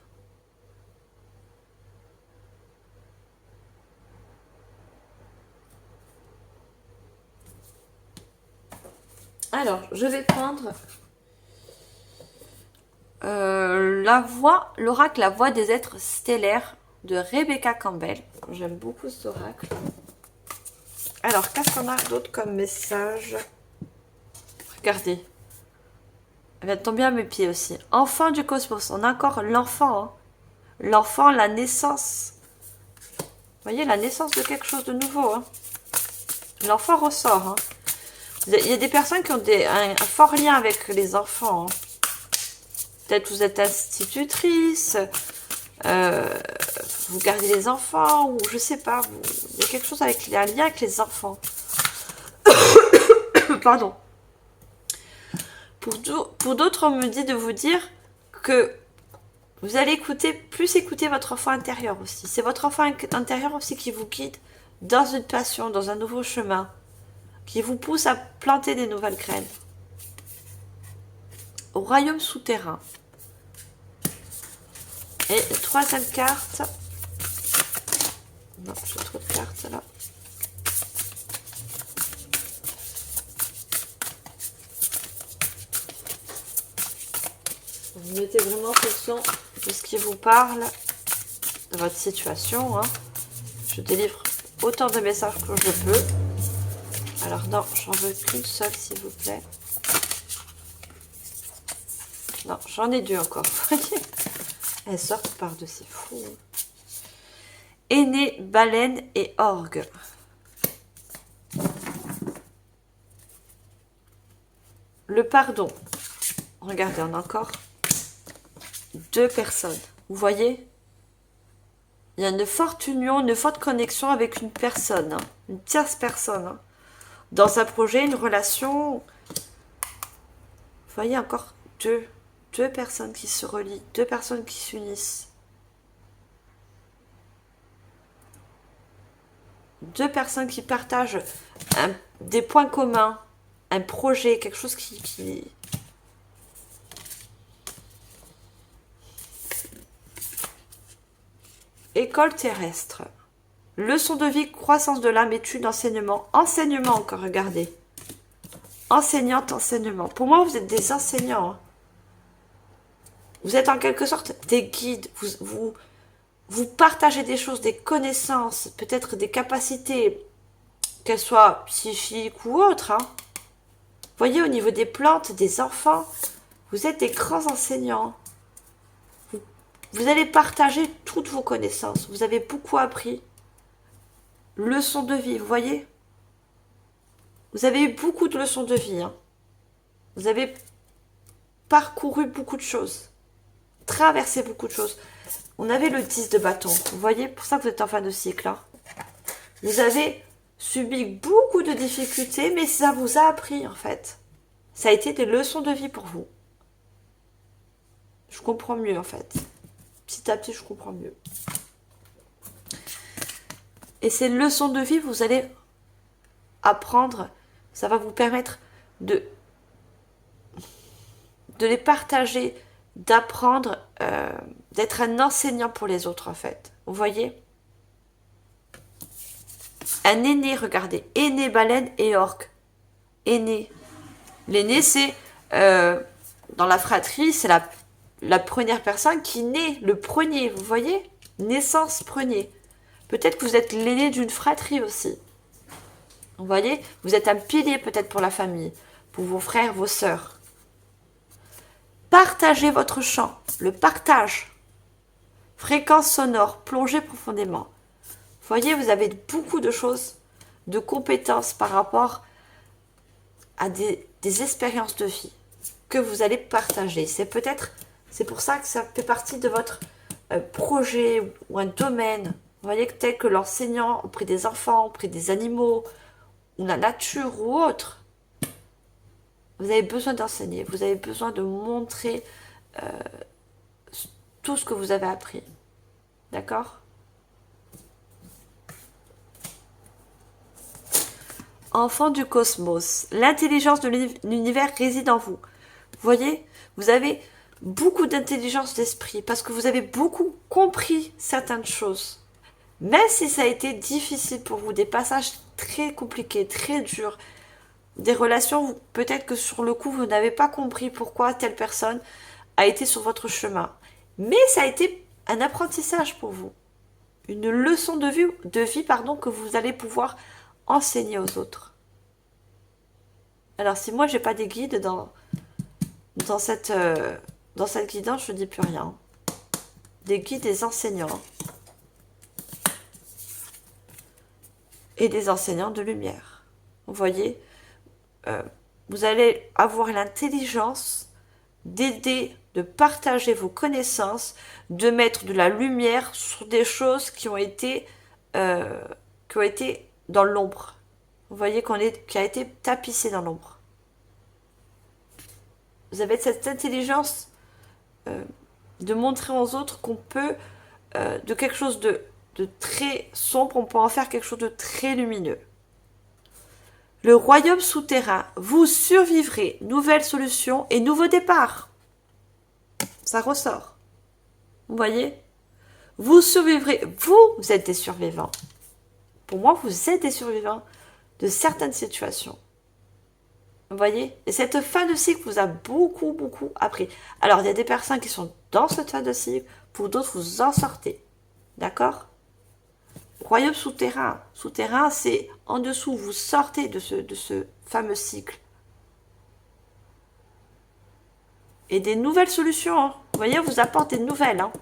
Alors, je vais prendre l'oracle La Voix des êtres stellaires de Rebecca Campbell. J'aime beaucoup cet oracle. Alors, qu'est-ce qu'on a d'autre comme message? Regardez. Elle vient de tomber à mes pieds aussi. Enfant du cosmos. On a encore l'enfant. Hein. L'enfant, la naissance. Vous voyez, la naissance de quelque chose de nouveau. Hein. L'enfant ressort. Hein. Il y a des personnes qui ont un fort lien avec les enfants. Hein. Peut-être vous êtes institutrice, vous gardez les enfants, ou je sais pas, il y a quelque chose avec un lien avec les enfants. Pardon. Pour d'autres, on me dit de vous dire que vous allez plus écouter votre enfant intérieur aussi. C'est votre enfant intérieur aussi qui vous guide dans une passion, dans un nouveau chemin, qui vous pousse à planter des nouvelles graines. Au royaume souterrain. Et troisième carte. Non, j'ai trop de cartes là. Vous mettez vraiment en fonction de ce qui vous parle, de votre situation. Hein. Je délivre autant de messages que je peux. Alors non, j'en veux qu'une seule s'il vous plaît. Non, j'en ai deux encore. Elles sortent par-dessus, c'est fou. Aîné, baleine et orgue. Le pardon. Regardez, on a encore deux personnes. Vous voyez? Il y a une forte union, une forte connexion avec une personne. Hein, une tierce personne. Hein, dans un projet, une relation. Vous voyez encore deux personnes qui se relient, deux personnes qui s'unissent. Deux personnes qui partagent des points communs, un projet, quelque chose qui... École terrestre. Leçon de vie, croissance de l'âme, études, enseignement. Enseignement encore, regardez. Enseignante, enseignement. Pour moi, vous êtes des enseignants. Hein. Vous êtes en quelque sorte des guides. Vous partagez des choses, des connaissances, peut-être des capacités, qu'elles soient psychiques ou autres. Hein. Vous voyez, au niveau des plantes, des enfants, vous êtes des grands enseignants. Vous allez partager toutes vos connaissances. Vous avez beaucoup appris. Leçons de vie, vous voyez? Vous avez eu beaucoup de leçons de vie. Hein. Vous avez parcouru beaucoup de choses. Traversé beaucoup de choses. On avait le 10 de bâton. Vous voyez? Pour ça que vous êtes en fin de cycle. Hein. Vous avez subi beaucoup de difficultés, mais ça vous a appris en fait. Ça a été des leçons de vie pour vous. Je comprends mieux en fait. Petit à petit, je comprends mieux. Et ces leçons de vie, vous allez apprendre, ça va vous permettre de les partager, d'apprendre, d'être un enseignant pour les autres en fait. Vous voyez? Un aîné, regardez, aîné, baleine et orque. Aîné. L'aîné, c'est dans la fratrie, c'est la première personne qui naît, le premier, vous voyez? Naissance premier. Peut-être que vous êtes l'aîné d'une fratrie aussi. Vous voyez? Vous êtes un pilier peut-être pour la famille, pour vos frères, vos sœurs. Partagez votre chant, le partage. Fréquence sonore, plongez profondément. Vous voyez, vous avez beaucoup de choses, de compétences par rapport à des expériences de vie que vous allez partager. C'est pour ça que ça fait partie de votre projet ou un domaine. Vous voyez, tel que l'enseignant auprès des enfants, auprès des animaux, ou la nature ou autre. Vous avez besoin d'enseigner, vous avez besoin de montrer tout ce que vous avez appris. D'accord? Enfant du cosmos, l'intelligence de l'univers réside en vous. Vous voyez, vous avez beaucoup d'intelligence d'esprit parce que vous avez beaucoup compris certaines choses. Même si ça a été difficile pour vous, des passages très compliqués, très durs, des relations, peut-être que sur le coup, vous n'avez pas compris pourquoi telle personne a été sur votre chemin. Mais ça a été un apprentissage pour vous. Une leçon de vie, que vous allez pouvoir enseigner aux autres. Alors, si moi, j'ai pas des guides dans cette guidance, je dis plus rien. Des guides, des enseignants. Et des enseignants de lumière. Vous voyez, vous allez avoir l'intelligence d'aider, de partager vos connaissances, de mettre de la lumière sur des choses qui ont été dans l'ombre. Vous voyez qui a été tapissé dans l'ombre. Vous avez cette intelligence de montrer aux autres qu'on peut, de quelque chose de très sombre, on peut en faire quelque chose de très lumineux. Le royaume souterrain, vous survivrez, nouvelle solution et nouveau départ. Ça ressort. Vous voyez? Vous survivrez, vous êtes des survivants. Pour moi, vous êtes des survivants de certaines situations. Vous voyez? Et cette fin de cycle vous a beaucoup, beaucoup appris. Alors, il y a des personnes qui sont dans cette fin de cycle, pour d'autres, vous en sortez. D'accord? Royaume souterrain. Souterrain, c'est en dessous, vous sortez de ce fameux cycle. Et des nouvelles solutions. Hein. Vous voyez, on vous apporte des nouvelles. Hein,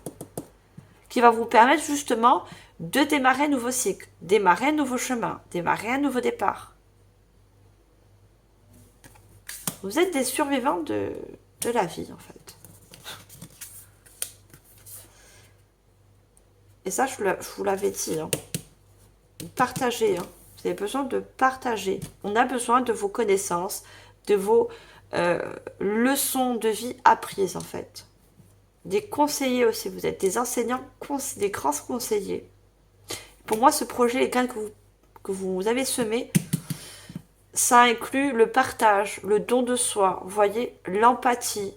qui va vous permettre justement de démarrer un nouveau cycle, démarrer un nouveau chemin, démarrer un nouveau départ. Vous êtes des survivants de la vie, en fait. Et ça, je vous l'avais dit. Hein. Partagez. Hein. Vous avez besoin de partager. On a besoin de vos connaissances, de vos leçons de vie apprises, en fait. Des conseillers aussi. Vous êtes des enseignants, des grands conseillers. Pour moi, ce projet, les graines que vous avez semées, ça inclut le partage, le don de soi, vous voyez, l'empathie.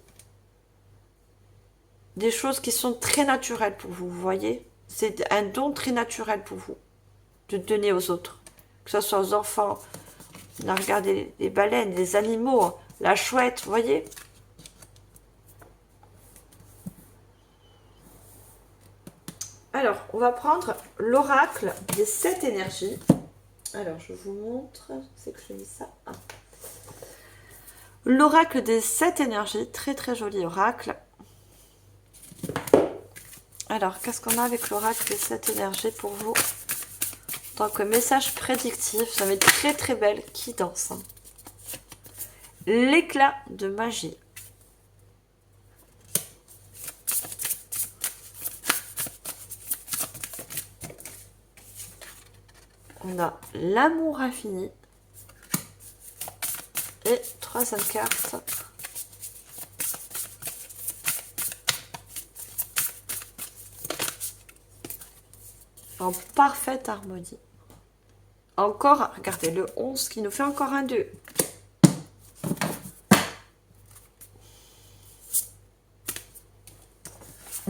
Des choses qui sont très naturelles pour vous, vous voyez. C'est un don très naturel pour vous, de donner aux autres. Que ce soit aux enfants, on a regardé les baleines, les animaux, la chouette, vous voyez. Alors, on va prendre l'oracle des 7 énergies. Alors, je vous montre. C'est que j'ai mis ça. Ah. L'oracle des 7 énergies. Très, très joli oracle. Alors, qu'est-ce qu'on a avec l'oracle des 7 énergies pour vous? En tant que message prédictif, ça va être très, très belle guidance. Hein. L'éclat de magie. On a l'amour infini. Et troisième carte. En parfaite harmonie. Encore, regardez, le 11 qui nous fait encore un 2.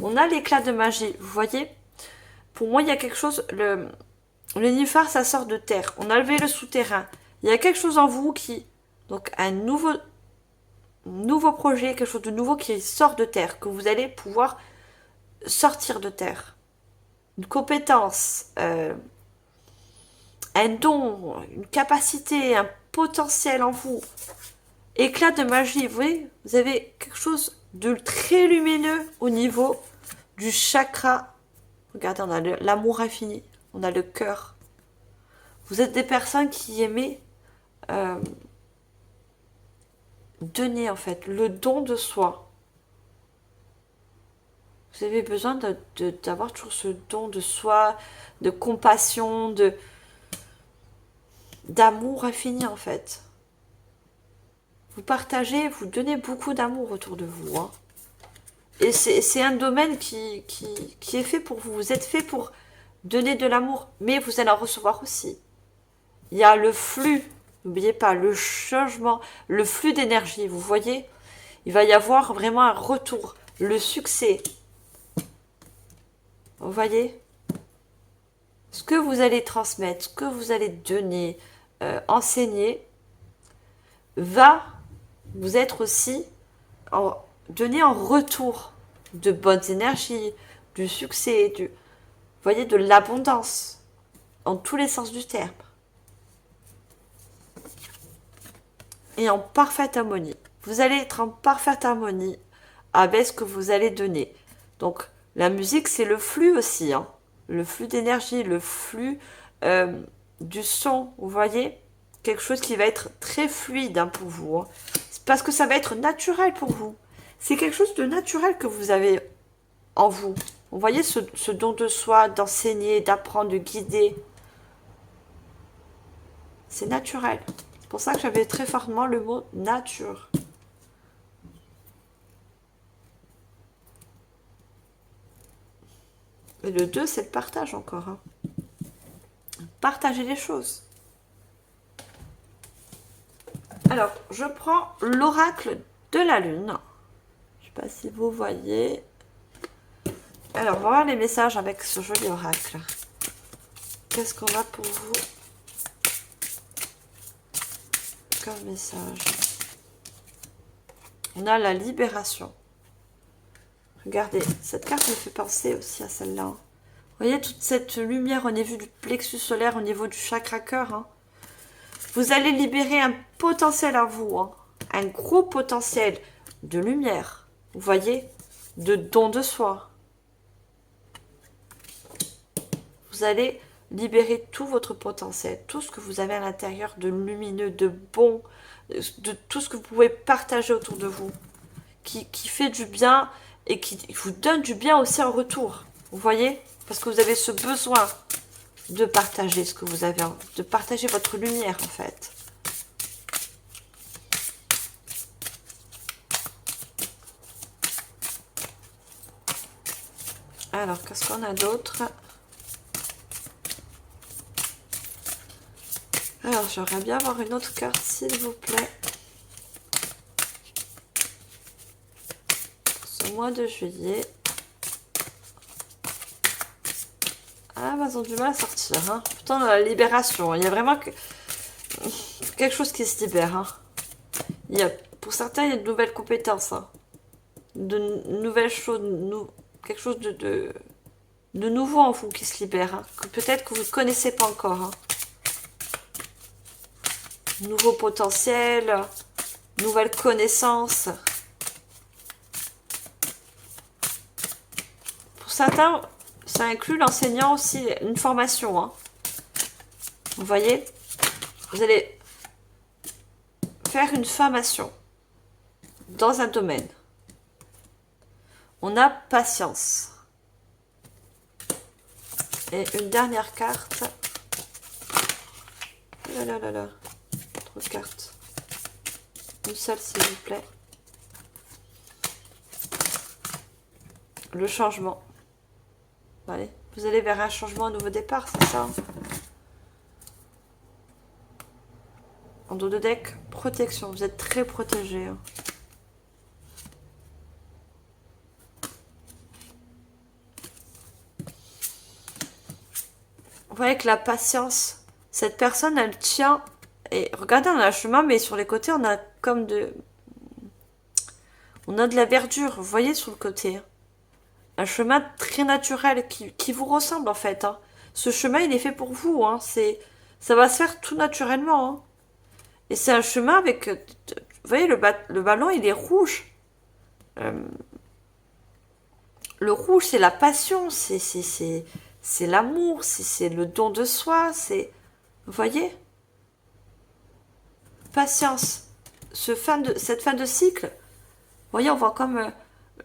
On a l'éclat de magie, vous voyez. Pour moi, il y a quelque chose... Le nénuphar, ça sort de terre. On a levé le souterrain. Il y a quelque chose en vous qui... Donc, un nouveau projet, quelque chose de nouveau qui sort de terre, que vous allez pouvoir sortir de terre. Une compétence, un don, une capacité, un potentiel en vous. Éclat de magie, vous voyez, vous avez quelque chose de très lumineux au niveau du chakra. Regardez, on a l'amour infini, on a le cœur. Vous êtes des personnes qui aimez donner en fait, le don de soi. Vous avez besoin d'avoir toujours ce don de soi, de compassion, d'amour infini en fait. Vous partagez, vous donnez beaucoup d'amour autour de vous. Hein. Et c'est un domaine qui est fait pour vous. Vous êtes fait pour donner de l'amour, mais vous allez en recevoir aussi. Il y a le flux, n'oubliez pas, le changement, le flux d'énergie, vous voyez? Il va y avoir vraiment un retour, le succès. Vous voyez? Ce que vous allez transmettre, ce que vous allez donner, enseigner, va vous être aussi donné en retour de bonnes énergies, du succès, vous voyez, de l'abondance, en tous les sens du terme. Et en parfaite harmonie. Vous allez être en parfaite harmonie avec ce que vous allez donner. Donc, la musique, c'est le flux aussi. Hein. Le flux d'énergie, le flux du son, vous voyez? Quelque chose qui va être très fluide hein, pour vous. Hein. Parce que ça va être naturel pour vous. C'est quelque chose de naturel que vous avez en vous. Vous voyez ce don de soi, d'enseigner, d'apprendre, de guider. C'est naturel. C'est pour ça que j'avais très fortement le mot nature. Et le 2, c'est le partage encore. Hein. Partager les choses. Alors, je prends l'oracle de la lune. Je ne sais pas si vous voyez. Alors, on va voir les messages avec ce joli oracle. Qu'est-ce qu'on a pour vous comme message? On a la libération. Regardez, cette carte me fait penser aussi à celle-là. Vous voyez toute cette lumière au niveau du plexus solaire, au niveau du chakra cœur. Hein. Vous allez libérer un potentiel à vous, hein. Un gros potentiel de lumière. Vous voyez, de don de soi. Vous allez libérer tout votre potentiel, tout ce que vous avez à l'intérieur de lumineux, de bon, de tout ce que vous pouvez partager autour de vous, qui fait du bien et qui vous donne du bien aussi en retour. Vous voyez? Parce que vous avez ce besoin de partager ce que vous avez, de partager votre lumière en fait. Alors, qu'est-ce qu'on a d'autre? Alors, j'aimerais bien avoir une autre carte, s'il vous plaît. Ce mois de juillet. Ah, bah, ils ont du mal à sortir. Hein. Pourtant, la libération. Il y a vraiment quelque chose qui se libère. Hein. Pour certains, il y a de nouvelles compétences. Hein. De nouvelles choses. Quelque chose de nouveau en vous qui se libère. Hein. Peut-être que vous ne connaissez pas encore. Hein. Nouveau potentiel, nouvelles connaissances. Pour certains, ça inclut l'enseignant aussi, une formation. Hein. Vous voyez, vous allez faire une formation dans un domaine. On a patience. Et une dernière carte. Oh là là là là. Trop de cartes. Une seule, s'il vous plaît. Le changement. Allez, vous allez vers un changement, un nouveau départ, c'est ça? En dos de deck, protection. Vous êtes très protégé. Hein. Vous voyez que la patience, cette personne, elle tient. Et regardez, on a un chemin, mais sur les côtés, on a comme on a de la verdure, vous voyez, sur le côté. Un chemin très naturel qui vous ressemble, en fait. Hein. Ce chemin, il est fait pour vous. Hein. Ça va se faire tout naturellement. Hein. Et c'est un chemin avec... Vous voyez, le ballon, il est rouge. Le rouge, c'est la passion, c'est l'amour, c'est le don de soi, c'est... Vous voyez? Patience. Cette fin de cycle, vous voyez, on voit comme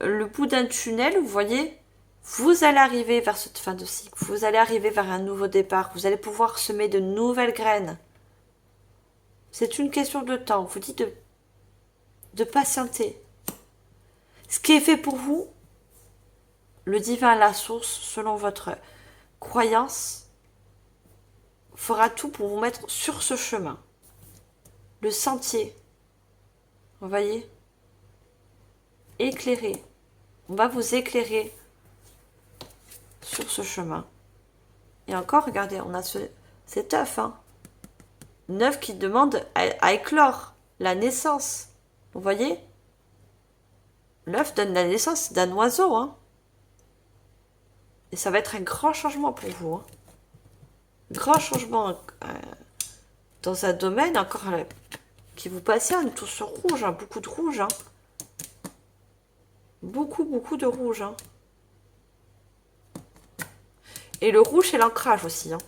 le bout d'un tunnel, vous voyez? Vous allez arriver vers cette fin de cycle, vous allez arriver vers un nouveau départ, vous allez pouvoir semer de nouvelles graines. C'est une question de temps, vous dites de patienter. Ce qui est fait pour vous, le divin, la source, selon votre croyance, fera tout pour vous mettre sur ce chemin. Le sentier, vous voyez, éclairé. On va vous éclairer sur ce chemin. Et encore, regardez, on a cet œuf, hein. Un œuf qui demande à éclore, la naissance. Vous voyez? L'œuf donne la naissance d'un oiseau, hein. Et ça va être un grand changement pour vous, hein. Grand changement dans un domaine encore qui vous passionne, tout sur rouge, hein, beaucoup de rouge, hein. Beaucoup de rouge, hein. Et le rouge, c'est l'ancrage aussi, hein.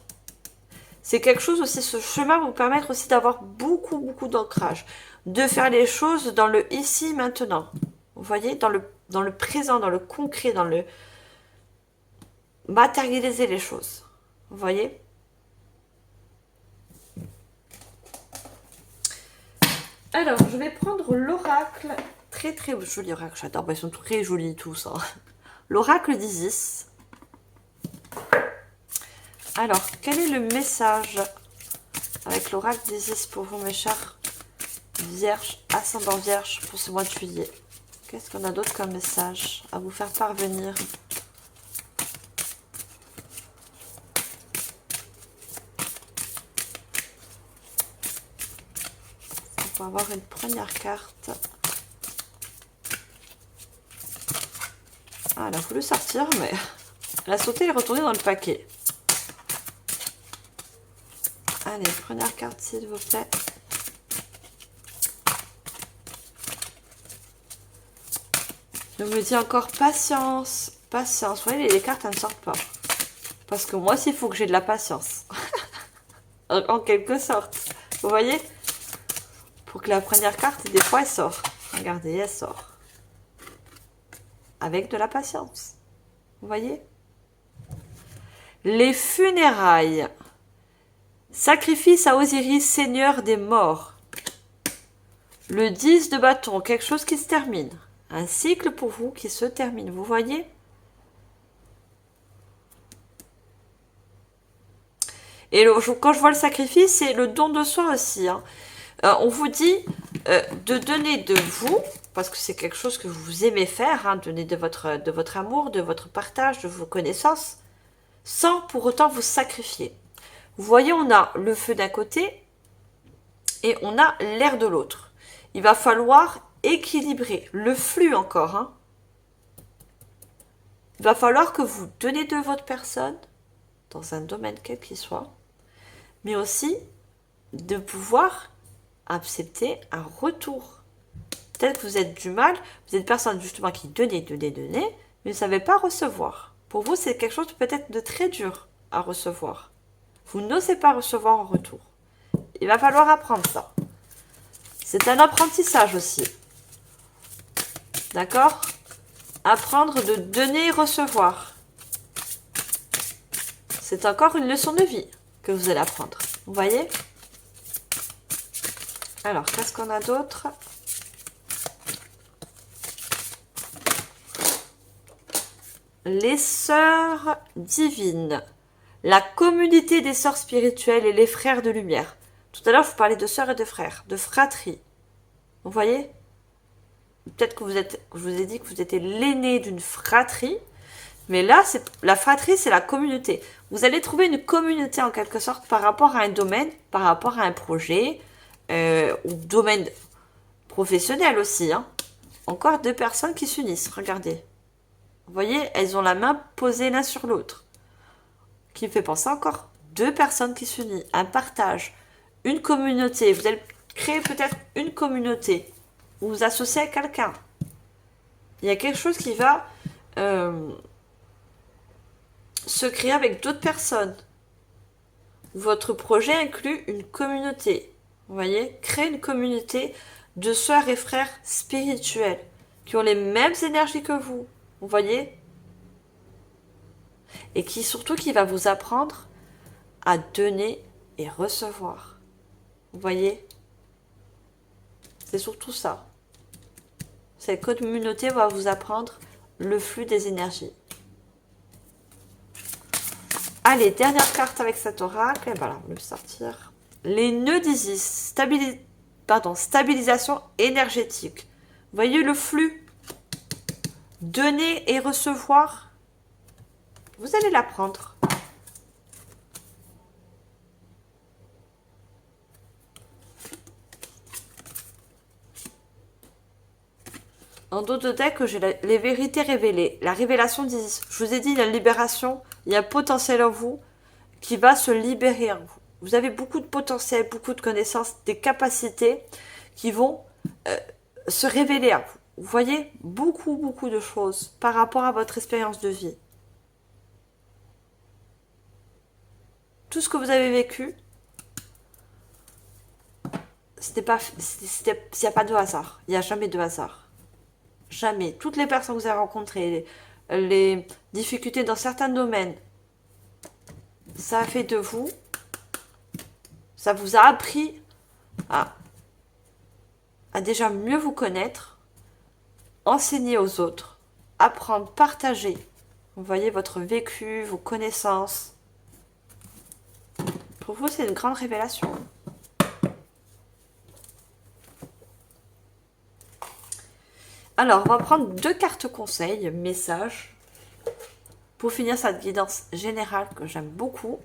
C'est quelque chose aussi, ce chemin va vous permettre aussi d'avoir beaucoup d'ancrage. De faire les choses dans le ici, maintenant. Vous voyez, dans le présent, dans le concret, dans le matérialiser les choses. Vous voyez? Alors, je vais prendre l'oracle. Très joli oracle, j'adore. Ils sont très jolis tous, hein. L'oracle d'Isis. Alors, quel est le message avec l'oracle d'Isis pour vous, mes chers vierges, ascendant vierge, pour ce mois de juillet? Qu'est-ce qu'on a d'autre comme message à vous faire parvenir? On va avoir une première carte. Ah, elle a voulu sortir, mais elle a sauté et est retournée dans le paquet. Allez, première carte, s'il vous plaît. Je me dis encore patience, patience. Vous voyez, les cartes, elles ne sortent pas. Parce que moi aussi, il faut que j'ai de la patience. En quelque sorte. Vous voyez? Pour que la première carte, des fois, elle sort. Regardez, elle sort. Avec de la patience. Vous voyez? Les funérailles. Sacrifice à Osiris, seigneur des morts. Le 10 de bâton, quelque chose qui se termine. Un cycle pour vous qui se termine. Vous voyez? Et quand je vois le sacrifice, c'est le don de soi aussi, hein. On vous dit de donner de vous, parce que c'est quelque chose que vous aimez faire, hein, donner de votre amour, de votre partage, de vos connaissances, sans pour autant vous sacrifier. Vous voyez, on a le feu d'un côté et on a l'air de l'autre. Il va falloir équilibrer le flux encore, hein. Il va falloir que vous donnez de votre personne, dans un domaine quel qu'il soit, mais aussi de pouvoir accepter un retour. Peut-être que vous êtes du mal, vous êtes une personne justement qui donnez, mais vous ne savez pas recevoir. Pour vous, c'est quelque chose peut-être de très dur à recevoir. Vous n'osez pas recevoir en retour. Il va falloir apprendre ça. C'est un apprentissage aussi. D'accord? Apprendre de donner et recevoir. C'est encore une leçon de vie que vous allez apprendre. Vous voyez? Alors, qu'est-ce qu'on a d'autre? Les sœurs divines. La communauté des sœurs spirituelles et les frères de lumière. Tout à l'heure, je vous parlais de sœurs et de frères, de fratrie. Vous voyez? Peut-être que je vous ai dit que vous étiez l'aîné d'une fratrie. Mais là, la fratrie, c'est la communauté. Vous allez trouver une communauté en quelque sorte par rapport à un domaine, par rapport à un projet, ou domaine professionnel aussi, hein. Encore deux personnes qui s'unissent, regardez. Vous voyez, elles ont la main posée l'un sur l'autre. Qui me fait penser encore deux personnes qui s'unissent, un partage, une communauté. Vous allez créer peut-être une communauté. Vous vous associez à quelqu'un. Il y a quelque chose qui va se créer avec d'autres personnes. Votre projet inclut une communauté. Vous voyez, créer une communauté de sœurs et frères spirituels qui ont les mêmes énergies que vous. Vous voyez? Et qui surtout qui va vous apprendre à donner et recevoir. Vous voyez? C'est surtout ça. Cette communauté va vous apprendre le flux des énergies. Allez, dernière carte avec cet oracle. Et voilà, on va le sortir. Les nœuds d'Isis. Stabilisation énergétique. Vous voyez le flux? Donner et recevoir. Vous allez l'apprendre. En dos de deck, j'ai les vérités révélées. La révélation d'Isis. Je vous ai dit, il y a une libération. Il y a un potentiel en vous qui va se libérer en vous. Vous avez beaucoup de potentiel, beaucoup de connaissances, des capacités qui vont se révéler à vous. Vous voyez beaucoup, beaucoup de choses par rapport à votre expérience de vie. Tout ce que vous avez vécu, il n'y a pas de hasard. Il n'y a jamais de hasard. Jamais. Toutes les personnes que vous avez rencontrées, les difficultés dans certains domaines, ça a fait de vous, ça vous a appris à déjà mieux vous connaître, enseigner aux autres, apprendre, partager. Vous voyez votre vécu, vos connaissances. Pour vous, c'est une grande révélation. Alors, on va prendre 2 cartes conseils, messages, pour finir cette guidance générale que j'aime beaucoup.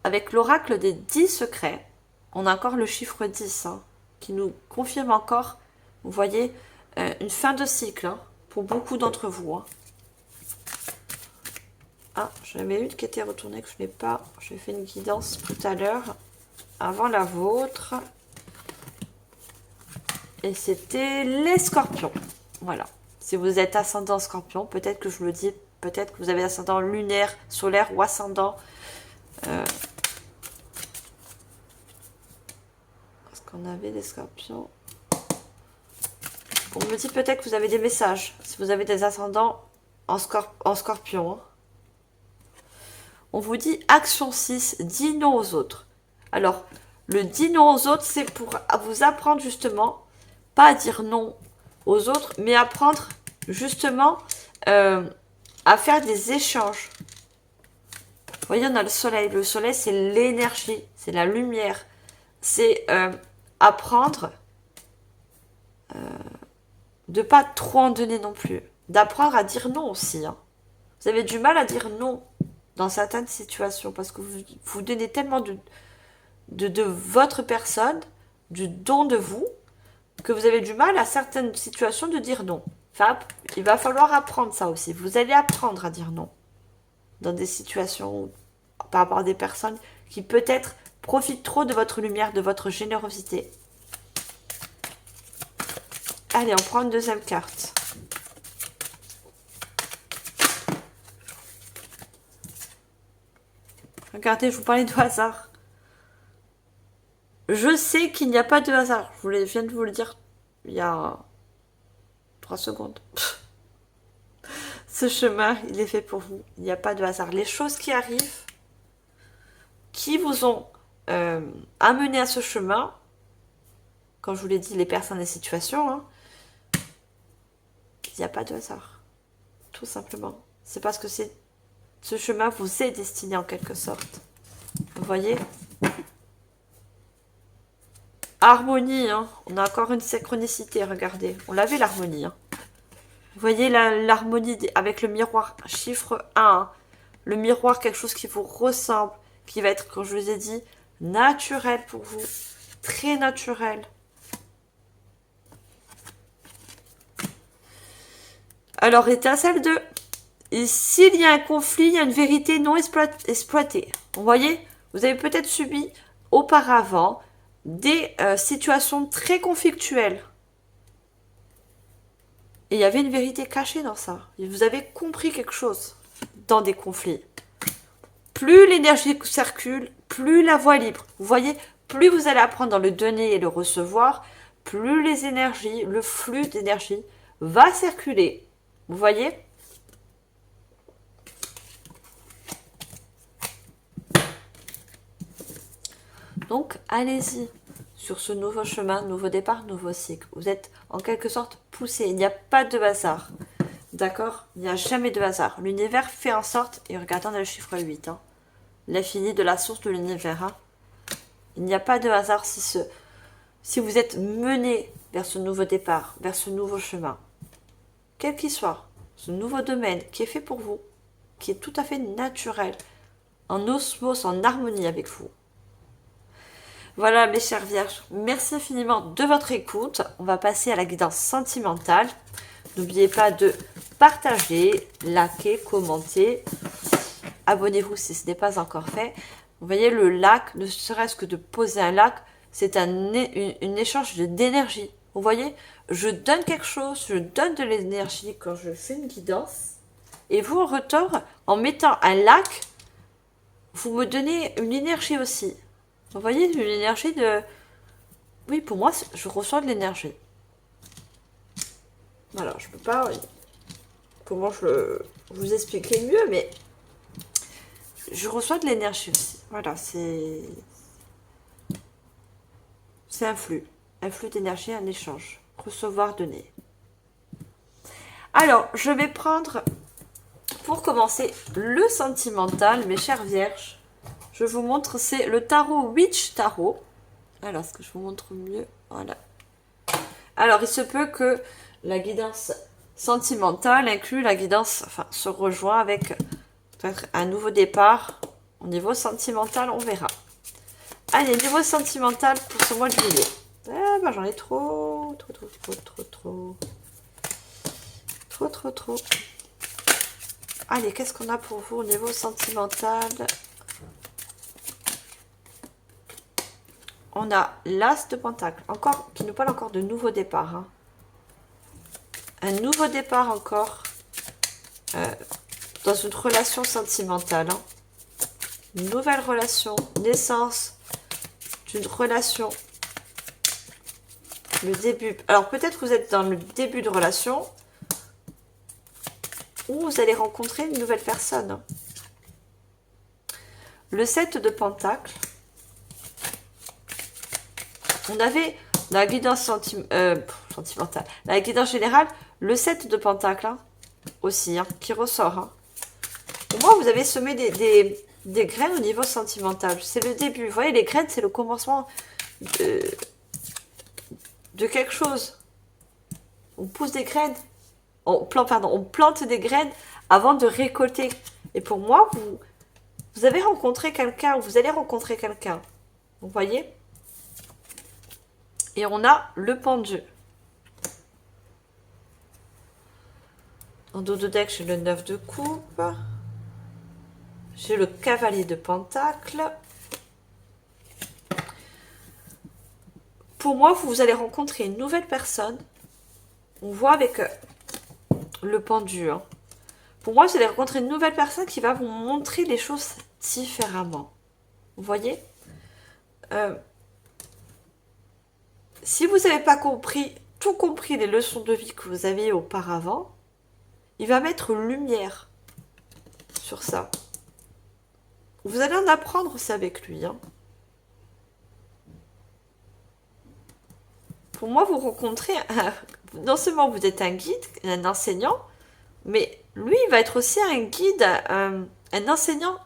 Avec l'oracle des 10 secrets, on a encore le chiffre 10, hein, qui nous confirme encore, vous voyez, une fin de cycle, hein, pour beaucoup d'entre vous. Hein. Ah, j'en avais une qui était retournée que je n'ai pas. J'ai fait une guidance tout à l'heure, avant la vôtre. Et c'était les scorpions. Voilà. Si vous êtes ascendant scorpion, peut-être que je le dis, peut-être que vous avez ascendant lunaire, solaire ou ascendant. Parce qu'on avait des scorpions. On me dit peut-être que vous avez des messages. Si vous avez des ascendants en scorpion. Hein. On vous dit action 6, dis non aux autres. Alors, le dis non aux autres, c'est pour vous apprendre justement, pas à dire non aux autres, mais apprendre justement à faire des échanges. Vous voyez, on a le soleil. Le soleil, c'est l'énergie, c'est la lumière. C'est apprendre de pas trop en donner non plus. D'apprendre à dire non aussi. Hein. Vous avez du mal à dire non dans certaines situations parce que vous donnez tellement de votre personne, du don de vous, que vous avez du mal à certaines situations de dire non. Enfin, il va falloir apprendre ça aussi. Vous allez apprendre à dire non dans des situations par rapport à des personnes qui peut-être profitent trop de votre lumière, de votre générosité. Allez, on prend une deuxième carte. Regardez, je vous parlais de hasard. Je sais qu'il n'y a pas de hasard. Je viens de vous le dire il y a 3 secondes. Ce chemin, il est fait pour vous. Il n'y a pas de hasard. Les choses qui arrivent, qui vous ont amené à ce chemin, comme je vous l'ai dit, les personnes et situations, hein, il n'y a pas de hasard. Tout simplement. C'est parce que ce chemin vous est destiné en quelque sorte. Vous voyez ? Harmonie, hein. On a encore une synchronicité, regardez. On l'avait l'harmonie. Hein. Vous voyez l'harmonie avec le miroir, chiffre 1. Hein. Le miroir, quelque chose qui vous ressemble, qui va être, comme je vous ai dit, naturel pour vous. Très naturel. Alors, étincelle 2. Et s'il y a un conflit, il y a une vérité non exploitée. Vous voyez, vous avez peut-être subi auparavant des situations très conflictuelles. Et il y avait une vérité cachée dans ça. Et vous avez compris quelque chose dans des conflits. Plus l'énergie circule, plus la voie est libre. Vous voyez, plus vous allez apprendre dans le donner et le recevoir, plus les énergies, le flux d'énergie va circuler. Vous voyez? Donc, allez-y sur ce nouveau chemin, nouveau départ, nouveau cycle. Vous êtes en quelque sorte poussé. Il n'y a pas de hasard. D'accord? Il n'y a jamais de hasard. L'univers fait en sorte, et regardons dans le chiffre 8, hein, l'infini de la source de l'univers. Hein, il n'y a pas de hasard si vous êtes mené vers ce nouveau départ, vers ce nouveau chemin. Quel qu'il soit, ce nouveau domaine qui est fait pour vous, qui est tout à fait naturel, en osmose, en harmonie avec vous. Voilà mes chères vierges, merci infiniment de votre écoute. On va passer à la guidance sentimentale. N'oubliez pas de partager, liker, commenter. Abonnez-vous si ce n'est pas encore fait. Vous voyez le lac, ne serait-ce que de poser un lac, c'est un échange d'énergie. Vous voyez, je donne quelque chose, je donne de l'énergie quand je fais une guidance. Et vous en retour, en mettant un lac, vous me donnez une énergie aussi. Vous voyez, une énergie de... Oui, pour moi, je reçois de l'énergie. Voilà, je peux pas... Comment je vous expliquer mieux, mais... Je reçois de l'énergie aussi. Voilà, c'est un flux. Un flux d'énergie, un échange. Recevoir, donner. Alors, je vais prendre... Pour commencer, le sentimental, mes chères vierges. Je vous montre, c'est le tarot Witch Tarot. Alors, est-ce que je vous montre mieux? Voilà. Alors, il se peut que la guidance sentimentale inclut la guidance, enfin, se rejoint avec peut-être un nouveau départ. Au niveau sentimental, on verra. Allez, niveau sentimental pour ce mois de juillet. Ah, bah, j'en ai trop. Allez, qu'est-ce qu'on a pour vous au niveau sentimental? On a l'As de Pentacle, encore, qui nous parle encore de nouveau départ. Hein. Un nouveau départ encore dans une relation sentimentale. Hein. Une nouvelle relation, naissance d'une relation. Le début. Alors peut-être que vous êtes dans le début de relation ou vous allez rencontrer une nouvelle personne. Hein. Le 7 de Pentacle. On avait la guidance sentimentale, la guidance générale, le 7 de Pentacle hein, aussi, hein, qui ressort. Hein. Pour moi, vous avez semé des graines au niveau sentimental. C'est le début. Vous voyez, les graines, c'est le commencement de quelque chose. On pousse des graines. On plante des graines avant de récolter. Et pour moi, vous avez rencontré quelqu'un, vous allez rencontrer quelqu'un. Vous voyez ? Et on a le pendu. En dos de deck, j'ai le 9 de coupe. J'ai le cavalier de pentacle. Pour moi, vous allez rencontrer une nouvelle personne. On voit avec le pendu. Hein. Pour moi, vous allez rencontrer une nouvelle personne qui va vous montrer les choses différemment. Vous voyez si vous n'avez pas tout compris les leçons de vie que vous aviez auparavant, il va mettre lumière sur ça. Vous allez en apprendre aussi avec lui. Hein. Pour moi, vous rencontrez, non seulement vous êtes un guide, un enseignant, mais lui, il va être aussi un guide, un enseignant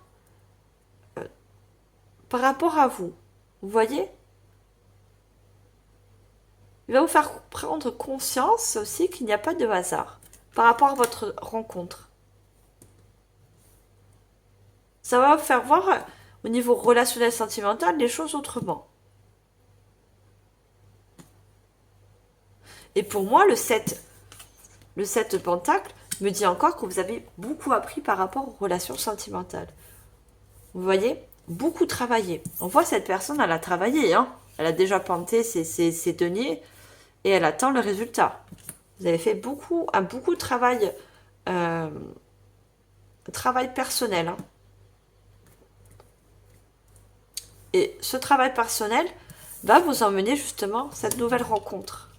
par rapport à vous. Vous voyez ? Il va vous faire prendre conscience aussi qu'il n'y a pas de hasard par rapport à votre rencontre. Ça va vous faire voir au niveau relationnel sentimental les choses autrement. Et pour moi, le 7 de Pentacle me dit encore que vous avez beaucoup appris par rapport aux relations sentimentales. Vous voyez ? Beaucoup travaillé. On voit cette personne, elle a travaillé. Hein. Elle a déjà planté ses deniers et elle attend le résultat. Vous avez fait beaucoup de travail, travail personnel. Hein. Et ce travail personnel va vous emmener justement cette nouvelle rencontre.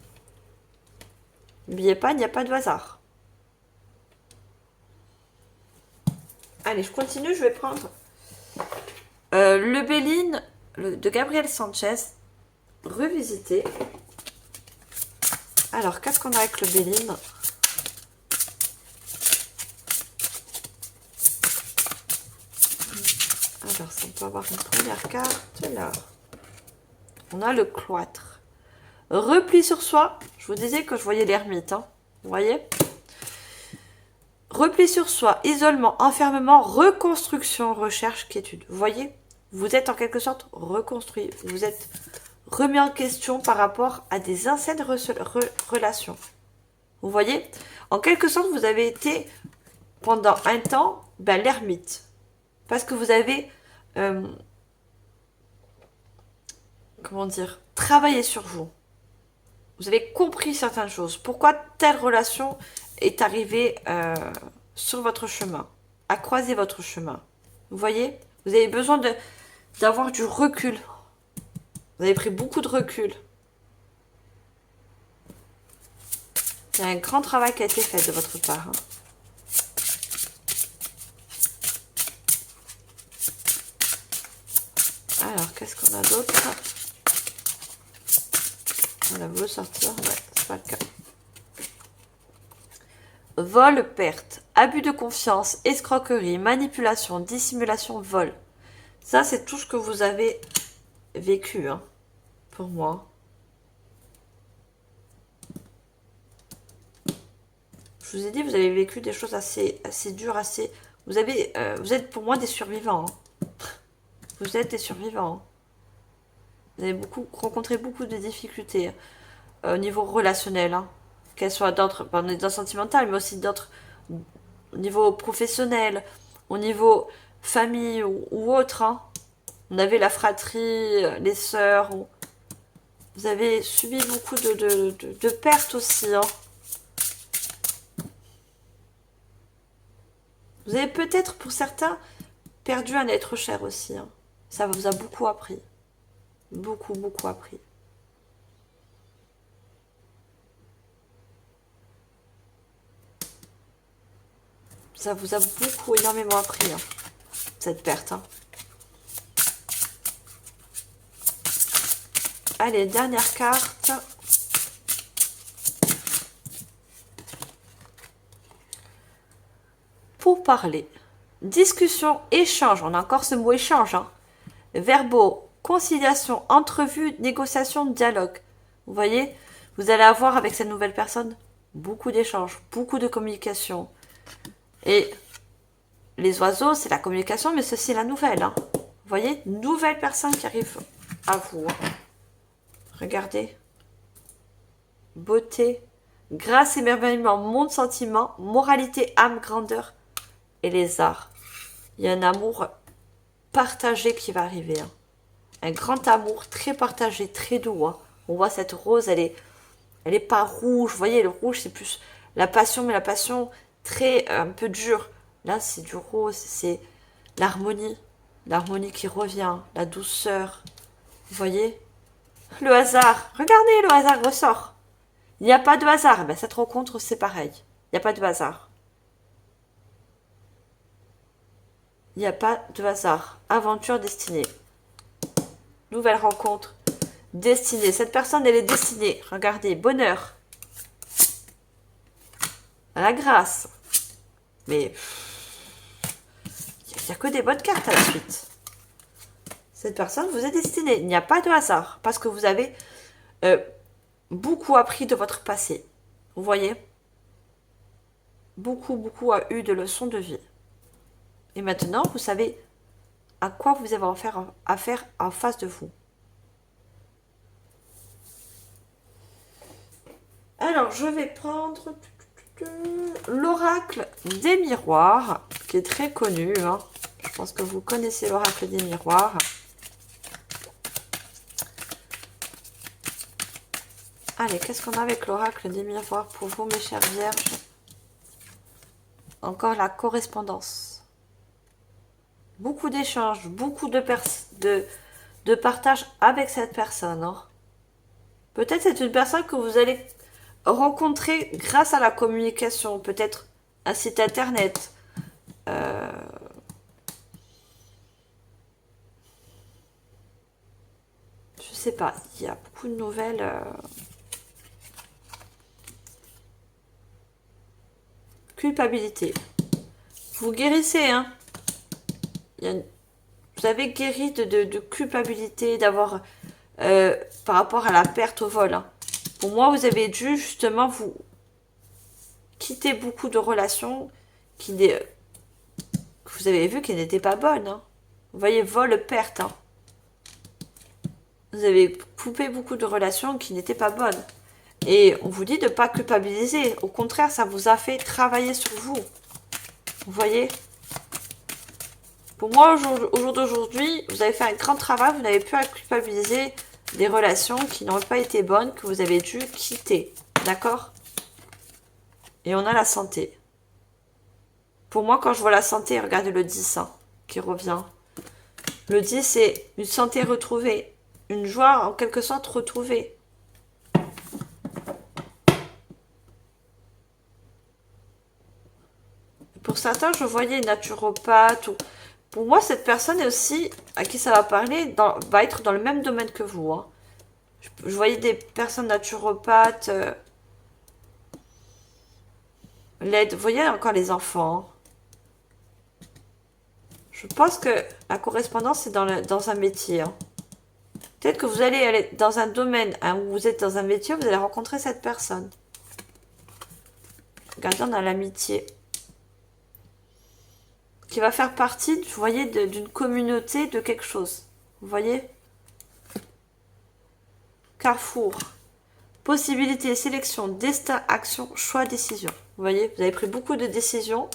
N'oubliez pas, il n'y a pas de hasard. Allez, je continue, je vais prendre le Béline de Gabriel Sanchez, revisité. Alors, qu'est-ce qu'on a avec le Béline? Alors, ça, on peut avoir une première carte, là. On a le cloître. Repli sur soi. Je vous disais que je voyais l'ermite, hein. Vous voyez? Repli sur soi, isolement, enfermement, reconstruction, recherche, quiétude. Vous voyez? Vous êtes en quelque sorte reconstruit. Vous êtes remis en question par rapport à des anciennes relations. Vous voyez? En quelque sorte, vous avez été, pendant un temps, l'ermite. Parce que vous avez, comment dire, travaillé sur vous. Vous avez compris certaines choses. Pourquoi telle relation est arrivée sur votre chemin, à croiser votre chemin. Vous voyez? Vous avez besoin d'avoir du recul. Vous avez pris beaucoup de recul. Il y a un grand travail qui a été fait de votre part. Hein. Alors, qu'est-ce qu'on a d'autre? On la veut sortir, ouais, c'est pas le cas. Vol, perte, abus de confiance, escroquerie, manipulation, dissimulation, vol. Ça, c'est tout ce que vous avez vécu, hein, pour moi. Je vous ai dit, vous avez vécu des choses assez dures, assez... Vous êtes pour moi des survivants. Hein. Vous êtes des survivants. Vous avez rencontré beaucoup de difficultés au niveau relationnel. Hein. Qu'elles soient d'autres, pas dans sentimental, mais aussi d'autres au niveau professionnel, au niveau famille ou autre. Hein. On avait la fratrie, les sœurs. Vous avez subi beaucoup de pertes aussi. Hein. Vous avez peut-être, pour certains, perdu un être cher aussi. Hein. Ça vous a beaucoup appris. Beaucoup, beaucoup appris. Ça vous a beaucoup, énormément appris, hein, cette perte. Hein. Allez, dernière carte. Pour parler. Discussion, échange. On a encore ce mot échange. Hein. Verbaux, conciliation, entrevue, négociation, dialogue. Vous voyez, vous allez avoir avec cette nouvelle personne beaucoup d'échanges, beaucoup de communication. Et les oiseaux, c'est la communication, mais ceci la nouvelle. Hein. Vous voyez, nouvelle personne qui arrive à vous. Hein. Regardez. Beauté, grâce, émerveillement, monde, sentiment, moralité, âme, grandeur et les arts. Il y a un amour partagé qui va arriver. Hein. Un grand amour très partagé, très doux. Hein. On voit cette rose, elle est pas rouge. Vous voyez, le rouge, c'est plus la passion, mais la passion très un peu dure. Là, c'est du rose, c'est l'harmonie. L'harmonie qui revient, la douceur. Vous voyez? Le hasard. Regardez, le hasard ressort. Il n'y a pas de hasard. Ben, cette rencontre, c'est pareil. Il n'y a pas de hasard. Il n'y a pas de hasard. Aventure destinée. Nouvelle rencontre. Destinée. Cette personne, elle est destinée. Regardez, bonheur. La grâce. Mais il n'y a que des bonnes cartes à la suite. Cette personne vous est destinée. Il n'y a pas de hasard. Parce que vous avez beaucoup appris de votre passé. Vous voyez? Beaucoup a eu de leçons de vie. Et maintenant, vous savez à quoi vous avez affaire en face de vous. Alors, je vais prendre l'oracle des miroirs, qui est très connu. Hein. Je pense que vous connaissez l'oracle des miroirs. Allez, qu'est-ce qu'on a avec l'oracle des miroirs pour vous, mes chères vierges? Encore la correspondance. Beaucoup d'échanges, beaucoup de partage avec cette personne. Hein. Peut-être c'est une personne que vous allez rencontrer grâce à la communication. Peut-être un site internet. Je sais pas, il y a beaucoup de nouvelles. Culpabilité. Vous guérissez, hein. Vous avez guéri de culpabilité, d'avoir par rapport à la perte au vol. Hein. Pour moi, vous avez dû justement vous quitter beaucoup de relations que vous avez vu qu'elles n'étaient pas bonnes. Hein. Vous voyez, vol, perte. Hein. Vous avez coupé beaucoup de relations qui n'étaient pas bonnes. Et on vous dit de ne pas culpabiliser. Au contraire, ça vous a fait travailler sur vous. Vous voyez? Pour moi, au jour d'aujourd'hui, vous avez fait un grand travail. Vous n'avez plus à culpabiliser des relations qui n'ont pas été bonnes, que vous avez dû quitter. D'accord? Et on a la santé. Pour moi, quand je vois la santé, regardez le 10 hein, qui revient. Le 10, c'est une santé retrouvée. Une joie, en quelque sorte, retrouvée. Pour certains, je voyais naturopathe. Ou... Pour moi, cette personne est aussi, à qui ça va parler, va être dans le même domaine que vous. Hein. Je voyais des personnes naturopathes. L'aide. Vous voyez encore les enfants. Hein. Je pense que la correspondance, c'est dans un métier. Hein. Peut-être que vous allez aller dans un domaine hein, où vous êtes dans un métier, vous allez rencontrer cette personne. Regardez, on a l'amitié. Qui va faire partie, vous voyez, d'une communauté, de quelque chose. Vous voyez? Carrefour. Possibilité, sélection, destin, action, choix, décision. Vous voyez? Vous avez pris beaucoup de décisions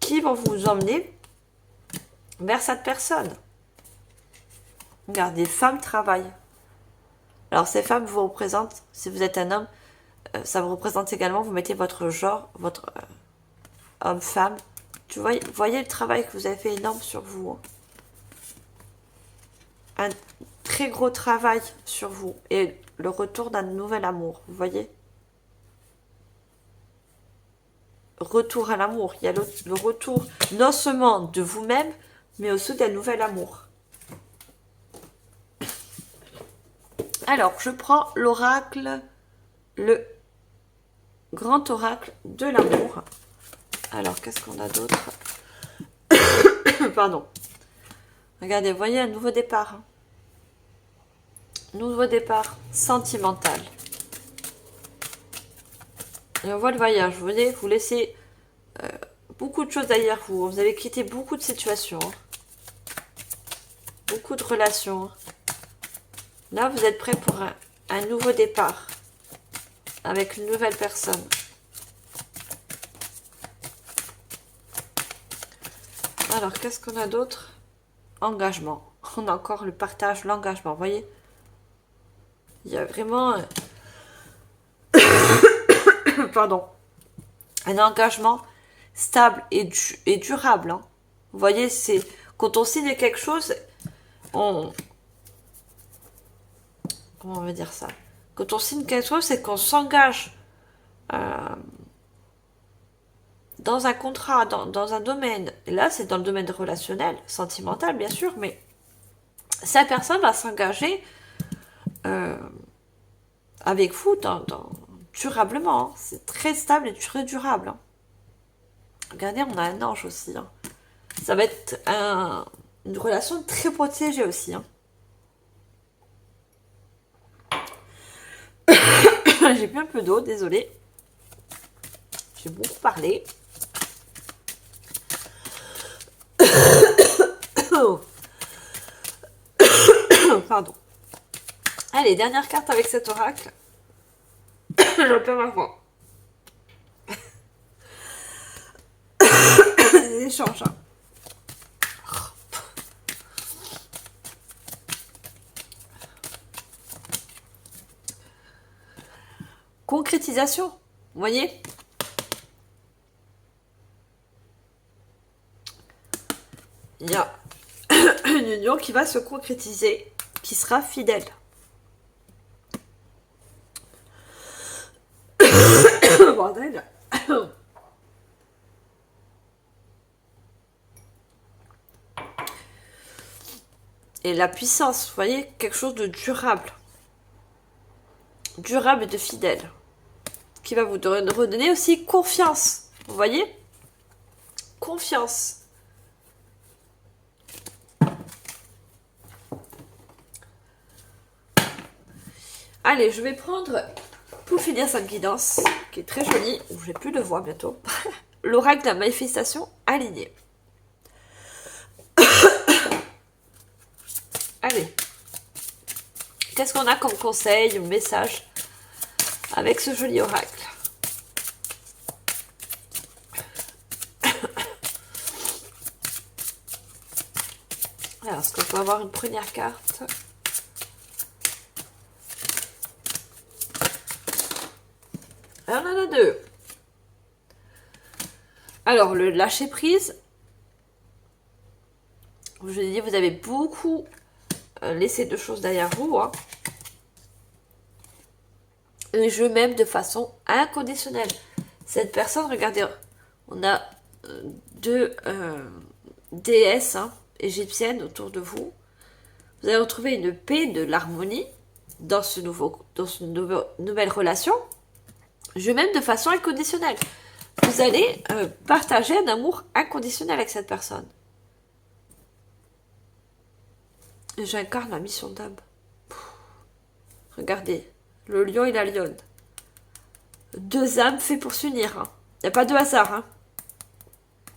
qui vont vous emmener vers cette personne. Regardez, femmes travaillent. Alors, ces femmes vous représentent, si vous êtes un homme, ça vous représente également, vous mettez votre genre, votre homme-femme. Tu vois, voyez le travail que vous avez fait énorme sur vous. Hein. Un très gros travail sur vous. Et le retour d'un nouvel amour, vous voyez? Retour à l'amour. Il y a le retour non seulement de vous-même, mais aussi d'un nouvel amour. Alors, je prends l'oracle, le grand oracle de l'amour. Alors, qu'est-ce qu'on a d'autre? Pardon. Regardez, vous voyez un nouveau départ. Hein. Nouveau départ sentimental. Et on voit le voyage. Vous voyez, vous laissez beaucoup de choses derrière vous. Vous avez quitté beaucoup de situations. Hein. Beaucoup de relations. Là, vous êtes prêt pour un nouveau départ. Avec une nouvelle personne. Alors, qu'est-ce qu'on a d'autre? Engagement. On a encore le partage, l'engagement. Vous voyez? Il y a vraiment... Pardon. Un engagement stable et durable. Hein. Vous voyez, c'est... Quand on signe quelque chose, on... Comment on va dire ça? Quand on signe quelque chose, c'est qu'on s'engage dans un contrat, dans un domaine. Et là, c'est dans le domaine relationnel, sentimental, bien sûr, mais cette personne va s'engager avec vous durablement. Hein. C'est très stable et très durable. Hein. Regardez, on a un ange aussi. Hein. Ça va être une relation très protégée aussi. Hein. J'ai bu un peu d'eau, désolée. J'ai beaucoup parlé. Pardon. Allez, dernière carte avec cet oracle. Je perds ma voix. Des échanges. Hein. concrétisation. Vous voyez? Il y a une union qui va se concrétiser, qui sera fidèle. Bordel. Et la puissance, vous voyez, quelque chose de durable. Durable et de fidèle. Qui va vous redonner aussi confiance. Vous voyez? Confiance. Allez, je vais prendre, pour finir cette guidance, qui est très jolie, où j'ai plus de voix bientôt, l'oracle de la manifestation alignée. Allez. Qu'est-ce qu'on a comme conseil ou message avec ce joli oracle? Alors, est-ce qu'on peut avoir une première carte? On en a deux. Alors, le lâcher prise. Je vous ai dit, vous avez beaucoup laissé de choses derrière vous. Hein. Et je m'aime de façon inconditionnelle. Cette personne, regardez, on a deux déesses égyptiennes autour de vous. Vous allez retrouver une paix, de l'harmonie dans cette nouvelle relation. Je m'aime de façon inconditionnelle. Vous allez partager un amour inconditionnel avec cette personne. Et j'incarne la mission d'âme. Regardez, le lion et la lionne. Deux âmes faites pour s'unir. Il n'y a pas de hasard. Hein.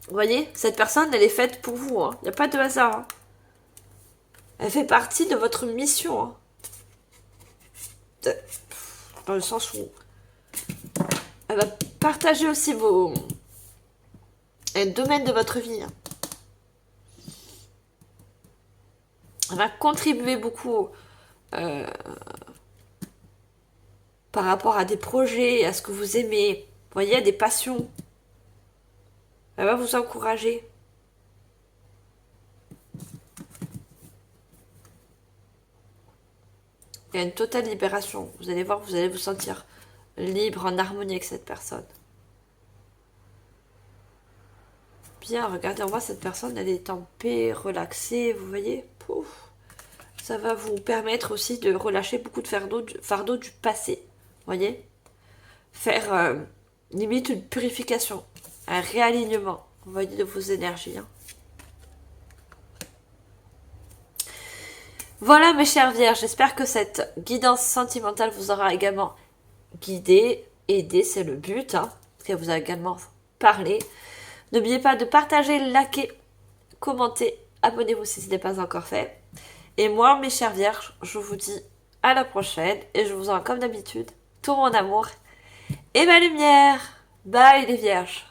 Vous voyez, cette personne, elle est faite pour vous. Il n'y a pas de hasard. Hein. Elle fait partie de votre mission. Hein. Dans le sens où elle va partager aussi vos domaines de votre vie. Hein. Elle va contribuer beaucoup par rapport à des projets, à ce que vous aimez. Vous voyez, à des passions. Elle va vous encourager. Il y a une totale libération. Vous allez voir, vous allez vous sentir libre, en harmonie avec cette personne. Bien, regardez, on voit cette personne, elle est en paix, relaxée, vous voyez. Pouf. Ça va vous permettre aussi de relâcher beaucoup de fardeau du passé. Vous voyez. Faire limite une purification, un réalignement, vous voyez, de vos énergies. Hein. Voilà mes chères vierges, j'espère que cette guidance sentimentale vous aura également guidé, aidé, c'est le but, hein, qu'elle vous a également parlé. N'oubliez pas de partager, liker, commenter, abonnez-vous si ce n'est pas encore fait. Et moi, mes chères vierges, je vous dis à la prochaine et je vous envoie comme d'habitude tout mon amour et ma lumière. Bye les vierges.